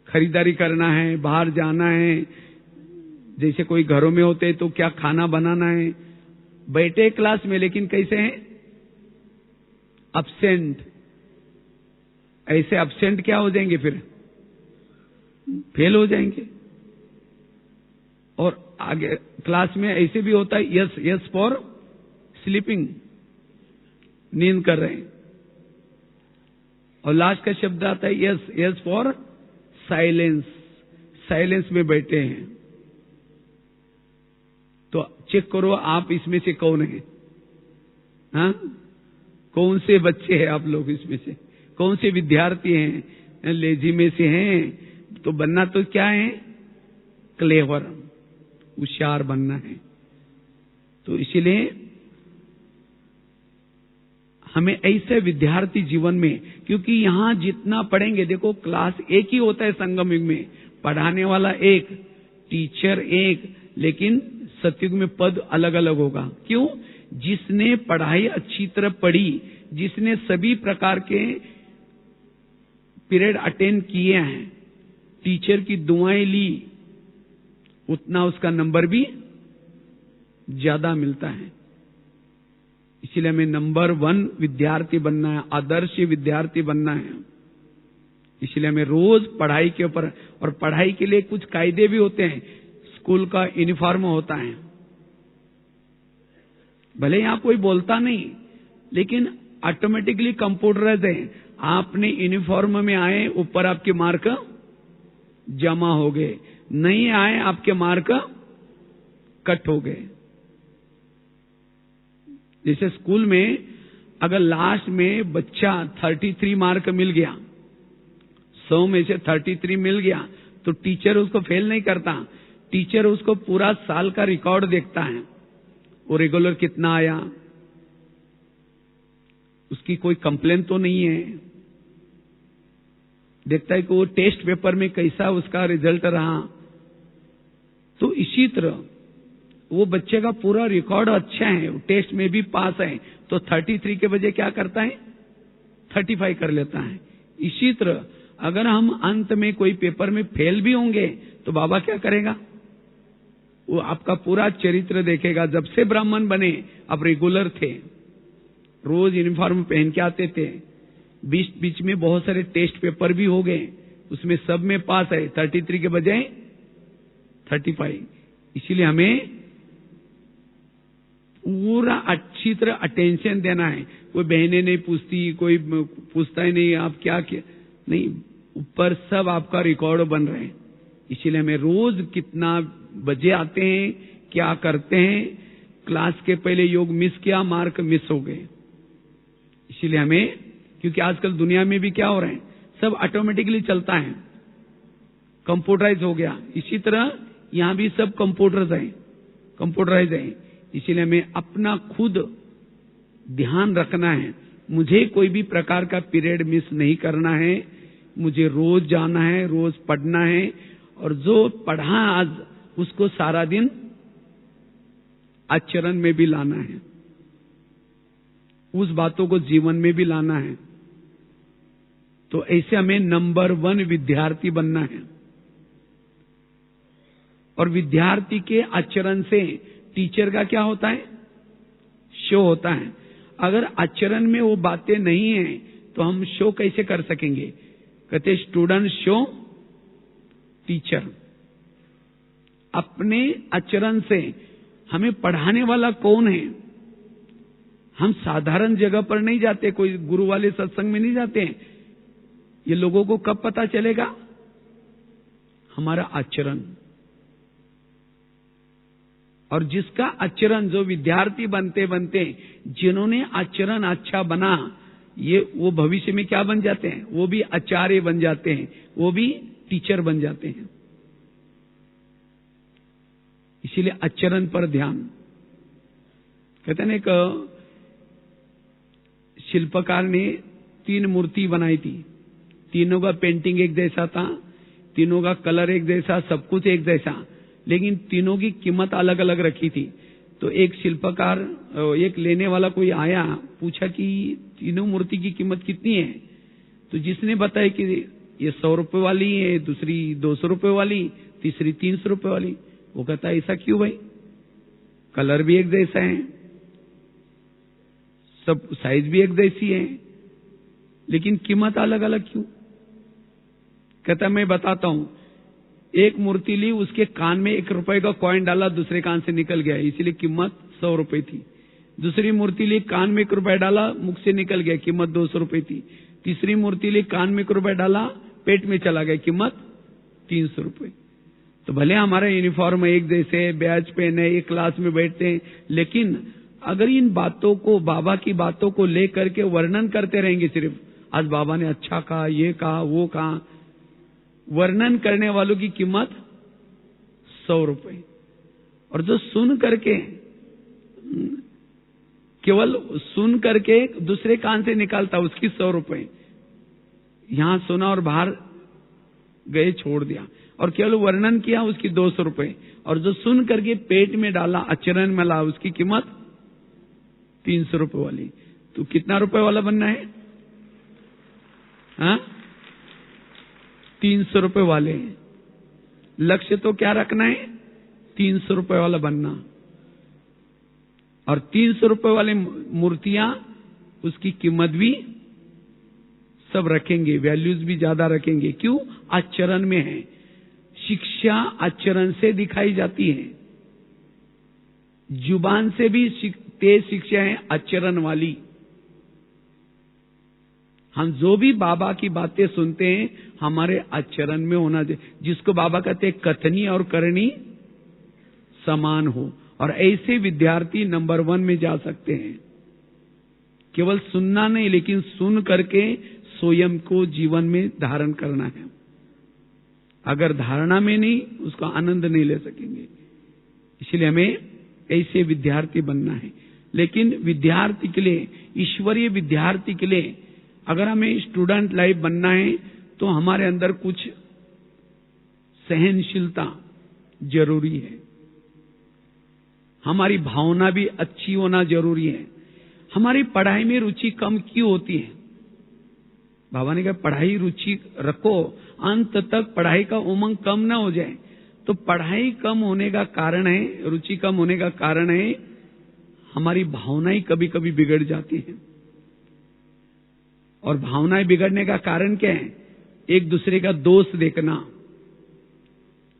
खरीदारी करना है, बाहर जाना है। जैसे कोई घरों में होते तो क्या खाना बनाना है, बैठे क्लास में लेकिन कैसे हैं, एब्सेंट। ऐसे एब्सेंट क्या हो जाएंगे, फिर फेल हो जाएंगे। और आगे क्लास में ऐसे भी होता है यस फॉर स्लीपिंग, नींद कर रहे हैं। और लास्ट का शब्द आता है यस फॉर साइलेंस, साइलेंस में बैठे हैं। तो चेक करो आप इसमें से कौन है? हाँ, कौन से बच्चे हैं आप लोग इसमें से? कौन से विद्यार्थी हैं? लेजी में से हैं? तो बनना तो क्या है? क्लेवर, होशियार बनना है। तो इसीलिए हमें ऐसे विद्यार्थी जीवन में, क्योंकि यहां जितना पढ़ेंगे, देखो क्लास एक ही होता है संगम युग में, पढ़ाने वाला एक, टीचर एक, लेकिन सतयुग में पद अलग अलग होगा। क्यों? जिसने पढ़ाई अच्छी तरह पढ़ी, जिसने सभी प्रकार के पीरियड अटेंड किए हैं, टीचर की दुआएं ली, उतना उसका नंबर भी ज्यादा मिलता है। इसलिए हमें नंबर 1 विद्यार्थी बनना है, आदर्श विद्यार्थी बनना है। इसलिए हमें रोज पढ़ाई के ऊपर, और पढ़ाई के लिए कुछ कायदे भी होते हैं। स्कूल का यूनिफॉर्म होता है, भले यहां कोई बोलता नहीं, लेकिन ऑटोमेटिकली कंप्यूटराइज है। आपने यूनिफॉर्म में आए, ऊपर आपके मार्क जमा हो गए, नहीं आए आपके मार्क कट हो गए। जैसे स्कूल में अगर लास्ट में बच्चा 33 मार्क मिल गया, 100 में से 33 मिल गया, तो टीचर उसको फेल नहीं करता। टीचर उसको पूरा साल का रिकॉर्ड देखता है, वो रेगुलर कितना आया, उसकी कोई कंप्लेन तो नहीं है, देखता है कि वो टेस्ट पेपर में कैसा उसका रिजल्ट रहा। तो इसी तरह वो बच्चे का पूरा रिकॉर्ड अच्छा है, टेस्ट में भी पास है, तो 33 के बजाय क्या करता है? 35 कर लेता है। इसी तरह अगर हम अंत में कोई पेपर में फेल भी होंगे, तो बाबा क्या करेगा? वो आपका पूरा चरित्र देखेगा। जब से ब्राह्मण बने आप रेगुलर थे, रोज यूनिफॉर्म पहन के आते थे, बीच बीच में बहुत सारे टेस्ट पेपर भी हो गए, उसमें सब में पास है, 33 के बजाय 35। इसीलिए हमें पूरा अच्छी तरह अटेंशन देना है। कोई बहनें नहीं पूछती, कोई पूछता ही नहीं आप क्या नहीं, ऊपर सब आपका रिकॉर्ड बन रहे हैं। इसीलिए हमें रोज कितना बजे आते हैं, क्या करते हैं, क्लास के पहले योग मिस किया, मार्क मिस हो गए। इसीलिए हमें, क्योंकि आजकल दुनिया में भी क्या हो रहा है, सब ऑटोमेटिकली चलता है, कंप्यूटराइज हो गया। इसी तरह यहां भी सब कंप्यूटराइज है। इसीलिए हमें अपना खुद ध्यान रखना है। मुझे कोई भी प्रकार का पीरियड मिस नहीं करना है, मुझे रोज जाना है, रोज पढ़ना है, और जो पढ़ा आज उसको सारा दिन आचरण में भी लाना है, उस बातों को जीवन में भी लाना है। तो ऐसे हमें नंबर 1 विद्यार्थी बनना है। और विद्यार्थी के आचरण से टीचर का क्या होता है? शो होता है। अगर आचरण में वो बातें नहीं है तो हम शो कैसे कर सकेंगे? कहते स्टूडेंट शो टीचर। अपने आचरण से हमें पढ़ाने वाला कौन है? हम साधारण जगह पर नहीं जाते, कोई गुरु वाले सत्संग में नहीं जाते हैं। ये लोगों को कब पता चलेगा? हमारा आचरण। और जिसका आचरण, जो विद्यार्थी बनते बनते जिन्होंने आचरण अच्छा बना, वो भविष्य में क्या बन जाते हैं? वो भी आचार्य बन जाते हैं, वो भी टीचर बन जाते हैं। इसीलिए आचरण पर ध्यान। कहते हैं एक शिल्पकार ने 3 मूर्ति बनाई थी, तीनों का पेंटिंग एक जैसा था, तीनों का कलर एक जैसा, सब कुछ एक जैसा, लेकिन तीनों की कीमत अलग अलग रखी थी। तो एक शिल्पकार, एक लेने वाला कोई आया, पूछा कि तीनों मूर्ति की कीमत कितनी है? तो जिसने बताया कि ये 100 रुपए वाली है, दूसरी 200 रुपए वाली, तीसरी 300 रुपए वाली। वो कहता है ऐसा क्यों भाई? कलर भी एक जैसा है, सब साइज भी एक जैसी है, लेकिन कीमत अलग अलग क्यों? कहता मैं बताता हूं। एक मूर्ति ली, उसके कान में 1 रुपए का कॉइन डाला, दूसरे कान से निकल गया, इसलिए कीमत 100 रुपए थी। दूसरी मूर्ति ली, कान में 1 रुपए डाला, मुख से निकल गया, कीमत 200 रुपए थी। तीसरी मूर्ति ली, कान में 1 रुपए डाला, पेट में चला गया, कीमत 300 रुपए। तो भले हमारा यूनिफॉर्म एक जैसे, बैच पहने, एक क्लास में बैठते हैं, लेकिन अगर इन बातों को, बाबा की बातों को लेकर के वर्णन करते रहेंगे, सिर्फ आज बाबा ने अच्छा कहा, ये कहा, वो कहा, वर्णन करने वालों की कीमत 100 रुपए, और जो सुन करके, केवल सुन करके दूसरे कान से निकालता, उसकी 100 रुपए, यहां सुना और बाहर गए छोड़ दिया, और केवल वर्णन किया, उसकी 200 रुपए, और जो सुन करके पेट में डाला, आचरण में ला, उसकी कीमत 300 रुपए वाली। तो कितना रुपए वाला बनना है? हाँ, 300 रुपए वाले। लक्ष्य तो क्या रखना है? 300 रुपए वाला बनना। और 300 रुपए वाले मूर्तियां, उसकी कीमत भी सब रखेंगे, वैल्यूज भी ज्यादा रखेंगे। क्यों? आचरण में है। शिक्षा आचरण से दिखाई जाती है। जुबान से भी तेज शिक्षा है आचरण वाली। हम जो भी बाबा की बातें सुनते हैं, हमारे आचरण में होना चाहिए, जिसको बाबा कहते हैं कथनी और करनी समान हो। और ऐसे विद्यार्थी नंबर 1 में जा सकते हैं। केवल सुनना नहीं, लेकिन सुन करके स्वयं को जीवन में धारण करना है। अगर धारणा में नहीं, उसका आनंद नहीं ले सकेंगे। इसलिए हमें ऐसे विद्यार्थी बनना है। लेकिन विद्यार्थी के लिए, ईश्वरीय विद्यार्थी के लिए, अगर हमें स्टूडेंट लाइफ बनना है, तो हमारे अंदर कुछ सहनशीलता जरूरी है। हमारी भावना भी अच्छी होना जरूरी है। हमारी पढ़ाई में रुचि कम क्यों होती है? बाबा ने कहा पढ़ाई रुचि रखो, अंत तक पढ़ाई का उमंग कम ना हो जाए। तो पढ़ाई कम होने का कारण है, रुचि कम होने का कारण है, हमारी भावनाएं कभी कभी बिगड़ जाती हैं। और भावनाएं बिगड़ने का कारण क्या है? एक दूसरे का दोष देखना।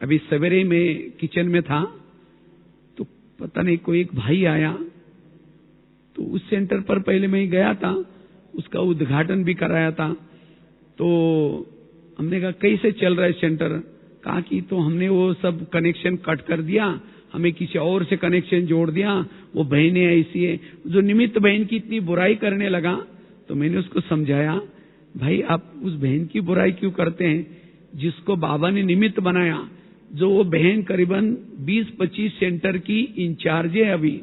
अभी सवेरे में किचन में था, तो पता नहीं कोई एक भाई आया, तो उस सेंटर पर पहले मैं गया था, उसका उद्घाटन भी कराया था। तो हमने कहा कैसे चल रहा है सेंटर? कहा कि तो हमने वो सब कनेक्शन कट कर दिया, हमें किसी और से कनेक्शन जोड़ दिया, वो बहनें ऐसी है। जो निमित्त बहन की इतनी बुराई करने लगा, तो मैंने उसको समझाया, भाई आप उस बहन की बुराई क्यों करते हैं जिसको बाबा ने निमित्त बनाया? जो वो बहन करीबन 20-25 सेंटर की इंचार्ज है। अभी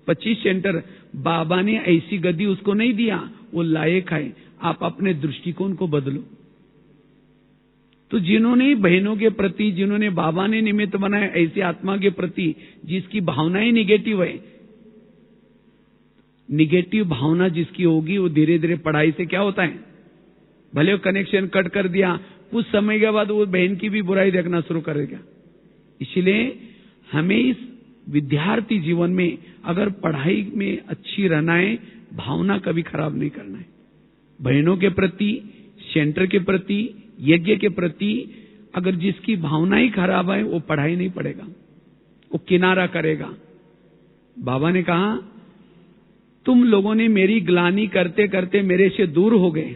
25 सेंटर बाबा ने ऐसी गद्दी उसको नहीं दिया, वो लायक है। आप अपने दृष्टिकोण को बदलो। तो जिन्होंने बहनों के प्रति, जिन्होंने बाबा ने निमित्त बनाया, ऐसी आत्मा के प्रति जिसकी भावनाएं निगेटिव है, निगेटिव भावना जिसकी होगी, वो धीरे धीरे पढ़ाई से क्या होता है, भले वो कनेक्शन कट कर दिया, कुछ समय के बाद वो बहन की भी बुराई देखना शुरू करेगा। इसलिए हमें इस विद्यार्थी जीवन में अगर पढ़ाई में अच्छी रहना है, भावना कभी खराब नहीं करना है। बहनों के प्रति, सेंटर के प्रति, यज्ञ के प्रति अगर जिसकी भावना ही खराब है, वो पढ़ाई नहीं पढ़ेगा, वो किनारा करेगा। बाबा ने कहा तुम लोगों ने मेरी ग्लानि करते करते मेरे से दूर हो गए।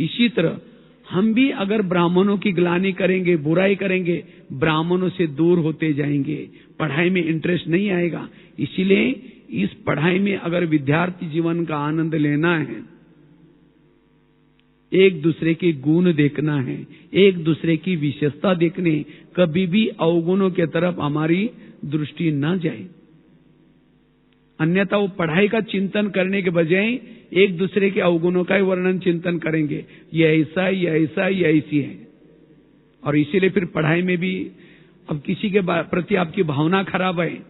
इसी तरह हम भी अगर ब्राह्मणों की ग्लानि करेंगे, बुराई करेंगे, ब्राह्मणों से दूर होते जाएंगे, पढ़ाई में इंटरेस्ट नहीं आएगा। इसीलिए इस पढ़ाई में अगर विद्यार्थी जीवन का आनंद लेना है, एक दूसरे के गुण देखना है, एक दूसरे की विशेषता देखने, कभी भी अवगुणों की तरफ हमारी दृष्टि न जाए। अन्यथा वो पढ़ाई का चिंतन करने के बजाय एक दूसरे के अवगुणों का ही वर्णन चिंतन करेंगे, ये ऐसा, ये ऐसा, ये ऐसी है। और इसीलिए फिर पढ़ाई में भी अब किसी के प्रति आपकी भावना खराब है,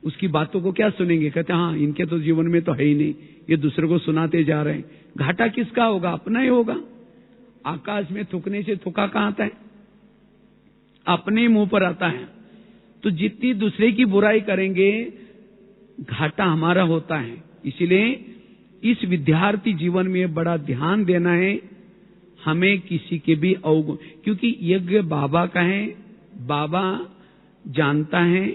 उसकी बातों को क्या सुनेंगे? कहते हाँ इनके तो जीवन में तो है ही नहीं, ये दूसरे को सुनाते जा रहे हैं। घाटा किसका होगा? अपना ही होगा। आकाश में थूकने से थूका कहां आता है? अपने मुंह पर आता है। तो जितनी दूसरे की बुराई करेंगे, घाटा हमारा होता है। इसलिए इस विद्यार्थी जीवन में बड़ा ध्यान देना है, हमें किसी के भी अवगुण, क्योंकि यज्ञ बाबा का है, बाबा जानता है।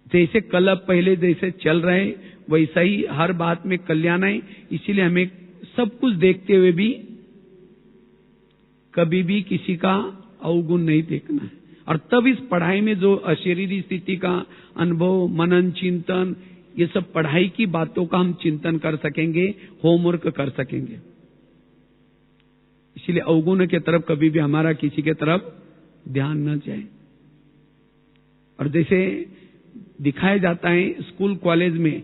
जैसे कल पहले जैसे चल रहे, वैसा ही हर बात में कल्याण है। इसीलिए हमें सब कुछ देखते हुए भी कभी भी किसी का अवगुण नहीं देखना है। और तब इस पढ़ाई में जो अशरीरी स्थिति का अनुभव, मनन, चिंतन, ये सब पढ़ाई की बातों का हम चिंतन कर सकेंगे, होमवर्क कर सकेंगे। इसलिए अवगुण के तरफ कभी भी हमारा किसी के तरफ ध्यान न जाए। और जैसे दिखाया जाता है स्कूल कॉलेज में,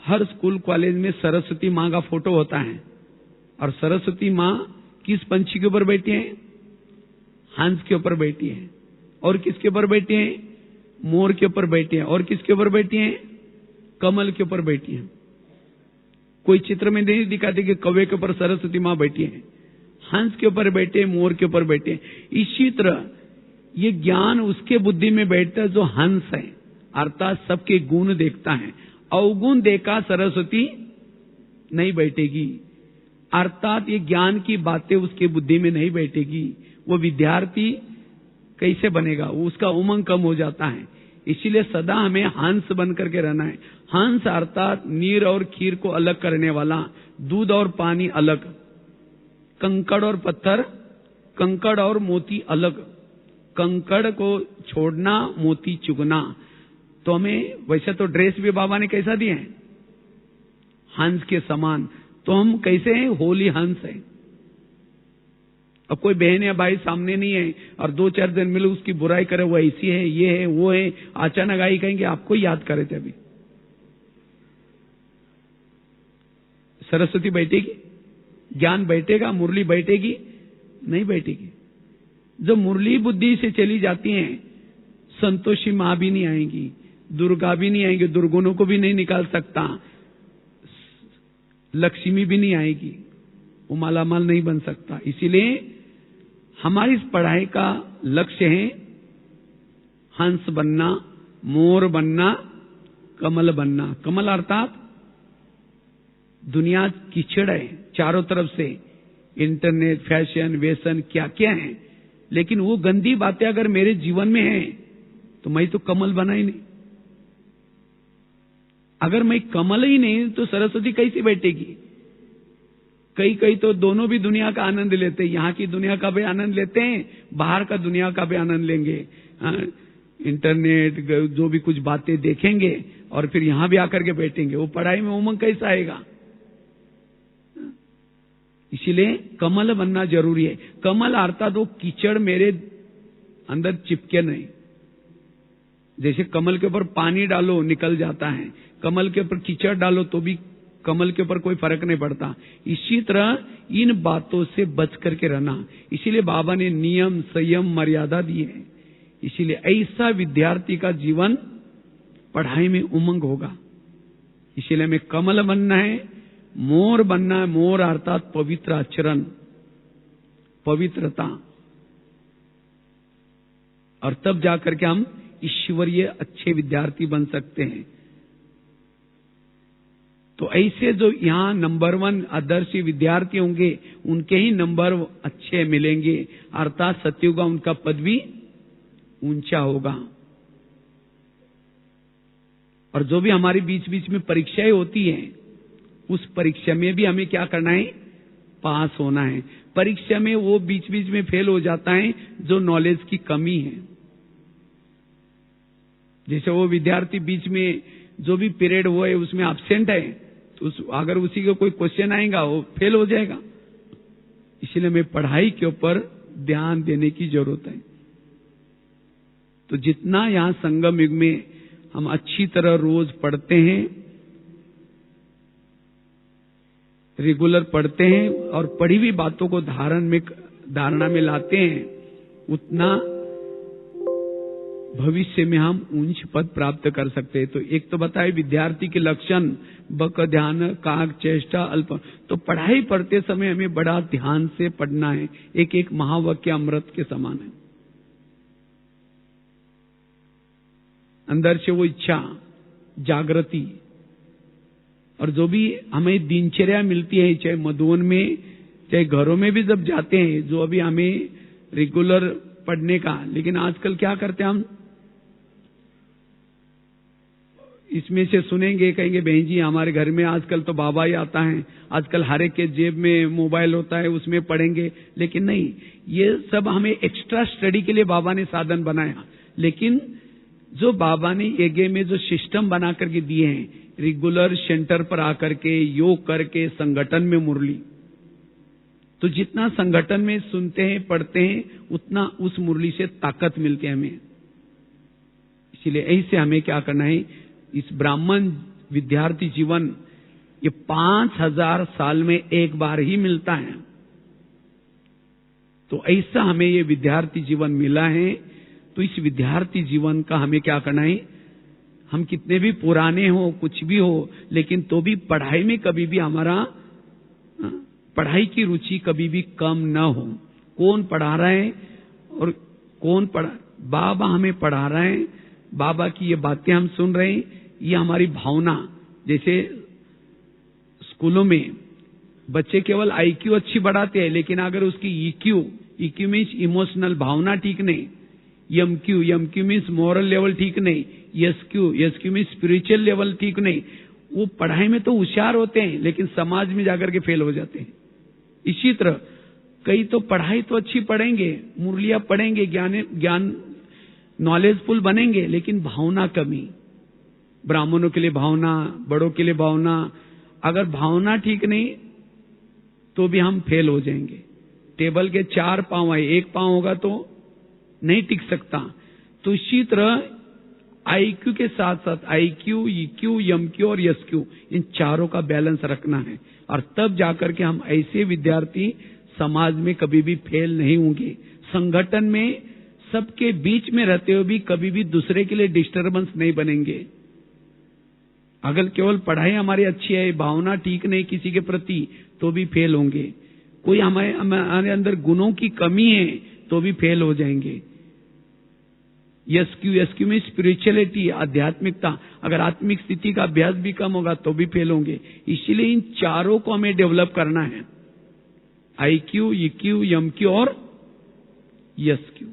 हर स्कूल कॉलेज में सरस्वती माँ का फोटो होता है। और सरस्वती माँ किस पंछी के ऊपर बैठी है? हंस के ऊपर बैठी है। और किसके ऊपर बैठी है? मोर के ऊपर बैठी है। और किसके ऊपर बैठी है? कमल के ऊपर बैठी है। कोई चित्र में नहीं दिखाते कि कौवे के ऊपर सरस्वती माँ बैठी है, हंस के ऊपर बैठे, मोर के ऊपर बैठे। इसी तरह ये ज्ञान उसके बुद्धि में बैठता है जो हंस है, अर्थात सबके गुण देखता है। अवगुण देखा सरस्वती नहीं बैठेगी, अर्थात ये ज्ञान की बातें उसके बुद्धि में नहीं बैठेगी। वो विद्यार्थी कैसे बनेगा? उसका उमंग कम हो जाता है। इसीलिए सदा हमें हंस बन करके रहना है। हंस अर्थात नीर और खीर को अलग करने वाला, दूध और पानी अलग, कंकड़ और पत्थर, कंकड़ और मोती अलग, कंकड़ को छोड़ना, मोती चुगना। तो हमें वैसे तो ड्रेस भी बाबा ने कैसा दिए हैं? हंस के समान। तो हम कैसे हैं? होली हंस है। अब कोई बहन या भाई सामने नहीं है और 2-4 दिन मिले उसकी बुराई करे, वो ऐसी है, ये है, वो है, अचानक आई कहेंगे आपको याद करे थे। अभी सरस्वती बैठेगी? ज्ञान बैठेगा? मुरली बैठेगी? नहीं बैठेगी। जो मुरली बुद्धि से चली जाती हैं, संतोषी मां भी नहीं आएंगी, दुर्गा भी नहीं आएंगी, दुर्गुणों को भी नहीं निकाल सकता, लक्ष्मी भी नहीं आएगी, वो मालामाल नहीं बन सकता। इसीलिए हमारी इस पढ़ाई का लक्ष्य है हंस बनना, मोर बनना, कमल बनना। कमल अर्थात दुनिया कीचड़ है चारों तरफ से, इंटरनेट, फैशन, व्यसन, क्या क्या है। लेकिन वो गंदी बातें अगर मेरे जीवन में हैं तो मैं तो कमल बना ही नहीं। अगर मैं कमल ही नहीं तो सरस्वती कैसे बैठेगी? कई तो दोनों भी दुनिया का आनंद लेते हैं, यहाँ की दुनिया का भी आनंद लेते हैं, बाहर का दुनिया का भी आनंद लेंगे। इंटरनेट जो भी कुछ बातें देखेंगे और फिर यहां भी आकर के बैठेंगे, वो पढ़ाई में उमंग कैसा आएगा? इसीलिए कमल बनना जरूरी है। कमल अर्थात वो कीचड़ मेरे अंदर चिपके नहीं। जैसे कमल के ऊपर पानी डालो निकल जाता है, कमल के ऊपर कीचड़ डालो तो भी कमल के ऊपर कोई फर्क नहीं पड़ता। इसी तरह इन बातों से बच करके रहना। इसीलिए बाबा ने नियम, संयम, मर्यादा दी है। इसीलिए ऐसा विद्यार्थी का जीवन पढ़ाई में उमंग होगा। इसीलिए हमें कमल बनना है, मोर बनना है। मोर अर्थात पवित्र आचरण, पवित्रता। और तब जाकर के हम ईश्वरीय अच्छे विद्यार्थी बन सकते हैं। तो ऐसे जो यहाँ नंबर 1 आदर्श विद्यार्थी होंगे उनके ही नंबर अच्छे मिलेंगे, अर्थात सत्युग का उनका पद भी ऊंचा होगा। और जो भी हमारे बीच बीच में परीक्षाएं होती हैं, उस परीक्षा में भी हमें क्या करना है? पास होना है। परीक्षा में वो बीच बीच में फेल हो जाता है जो नॉलेज की कमी है। जैसे वो विद्यार्थी बीच में जो भी पीरियड हुआ है उसमें एब्सेंट है, तो अगर उसी का कोई क्वेश्चन आएगा वो फेल हो जाएगा। इसलिए हमें पढ़ाई के ऊपर ध्यान देने की जरूरत है। तो जितना यहां संगम युग में हम अच्छी तरह रोज पढ़ते हैं, रेगुलर पढ़ते हैं और पढ़ी हुई बातों को धारणा में लाते हैं, उतना भविष्य में हम ऊंच पद प्राप्त कर सकते हैं। तो एक तो बताए विद्यार्थी के लक्षण, बक, ध्यान, काग, चेष्टा, अल्प। तो पढ़ाई पढ़ते समय हमें बड़ा ध्यान से पढ़ना है। एक एक महावाक्य अमृत के समान है। अंदर से वो इच्छा, जागृति। और जो भी हमें दिनचर्या मिलती है, चाहे मधुवन में चाहे घरों में भी जब जाते हैं, जो अभी हमें रेगुलर पढ़ने का, लेकिन आजकल क्या करते हैं हम, इसमें से सुनेंगे, कहेंगे बहन जी हमारे घर में आजकल तो बाबा ही आता है, आजकल हर एक के जेब में मोबाइल होता है, उसमें पढ़ेंगे। लेकिन नहीं, ये सब हमें एक्स्ट्रा स्टडी के लिए बाबा ने साधन बनाया। लेकिन जो बाबा ने यज्ञ में जो सिस्टम बना करके दिए हैं, रेगुलर सेंटर पर आकर के योग करके संगठन में मुरली, तो जितना संगठन में सुनते हैं पढ़ते हैं उतना उस मुरली से ताकत मिलती है हमें। इसलिए ऐसे हमें क्या करना है, इस ब्राह्मण विद्यार्थी जीवन ये 5000 साल में एक बार ही मिलता है। तो ऐसा हमें ये विद्यार्थी जीवन मिला है। तो इस विद्यार्थी जीवन का हमें क्या करना है, हम कितने भी पुराने हो कुछ भी हो, लेकिन तो भी पढ़ाई में कभी भी हमारा पढ़ाई की रुचि कभी भी कम न हो। कौन पढ़ा रहा है और कौन पढ़ा, बाबा हमें पढ़ा रहा है, बाबा की ये बातें हम सुन रहे हैं, ये हमारी भावना। जैसे स्कूलों में बच्चे केवल आईक्यू अच्छी बढ़ाते हैं, लेकिन अगर उसकी ईक्यू मीन्स इमोशनल भावना ठीक नहीं, एमक्यू मीन्स मॉरल लेवल ठीक नहीं, एसक्यू मीन्स स्पिरिचुअल लेवल ठीक नहीं, वो पढ़ाई में तो होशियार होते हैं लेकिन समाज में जाकर के फेल हो जाते हैं। इसी तरह कई तो पढ़ाई तो अच्छी पढ़ेंगे, मुरलियां पढ़ेंगे, ज्ञान नॉलेजफुल बनेंगे, लेकिन भावना कमी। ब्राह्मणों के लिए भावना, बड़ों के लिए भावना, अगर भावना ठीक नहीं तो भी हम फेल हो जाएंगे। टेबल के 4 पांव है, 1 पांव होगा तो नहीं टिक सकता। तो इसी तरह आईक्यू के साथ साथ आईक्यू, ईक्यू, एमक्यू और एसक्यू, इन चारों का बैलेंस रखना है, और तब जाकर के हम ऐसे विद्यार्थी समाज में कभी भी फेल नहीं होंगे। संगठन में सबके बीच में रहते हुए भी कभी भी दूसरे के लिए डिस्टर्बेंस नहीं बनेंगे। अगर केवल पढ़ाई हमारी अच्छी है, भावना ठीक नहीं किसी के प्रति, तो भी फेल होंगे। कोई हमारे अंदर गुणों की कमी है तो भी फेल हो जाएंगे। एसक्यू में स्पिरिचुअलिटी, आध्यात्मिकता, अगर आत्मिक स्थिति का अभ्यास भी कम होगा तो भी फेल होंगे। इसलिए इन चारों को हमें डेवलप करना है, आईक्यू, ईक्यू, एमक्यू और एसक्यू।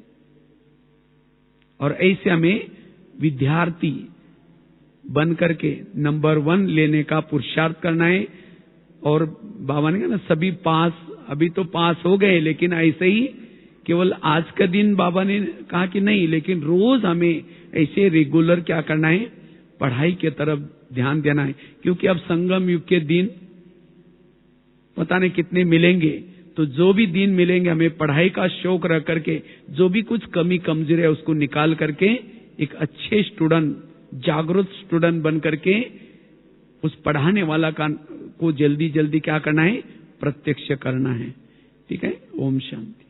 और ऐसे हमें विद्यार्थी बन करके नंबर 1 लेने का पुरुषार्थ करना है। और बाबा ने कहा ना, सभी पास, अभी तो पास हो गए, लेकिन ऐसे ही केवल आज का दिन बाबा ने कहा कि नहीं, लेकिन रोज हमें ऐसे रेगुलर क्या करना है, पढ़ाई की तरफ ध्यान देना है। क्योंकि अब संगम युग के दिन पता नहीं कितने मिलेंगे, तो जो भी दिन मिलेंगे हमें पढ़ाई का शौक रख करके जो भी कुछ कमी कमजोरी है उसको निकाल करके एक अच्छे स्टूडेंट, जागरूक स्टूडेंट बन करके उस पढ़ाने वाला को जल्दी जल्दी क्या करना है, प्रत्यक्ष करना है। ठीक है, ओम शांति।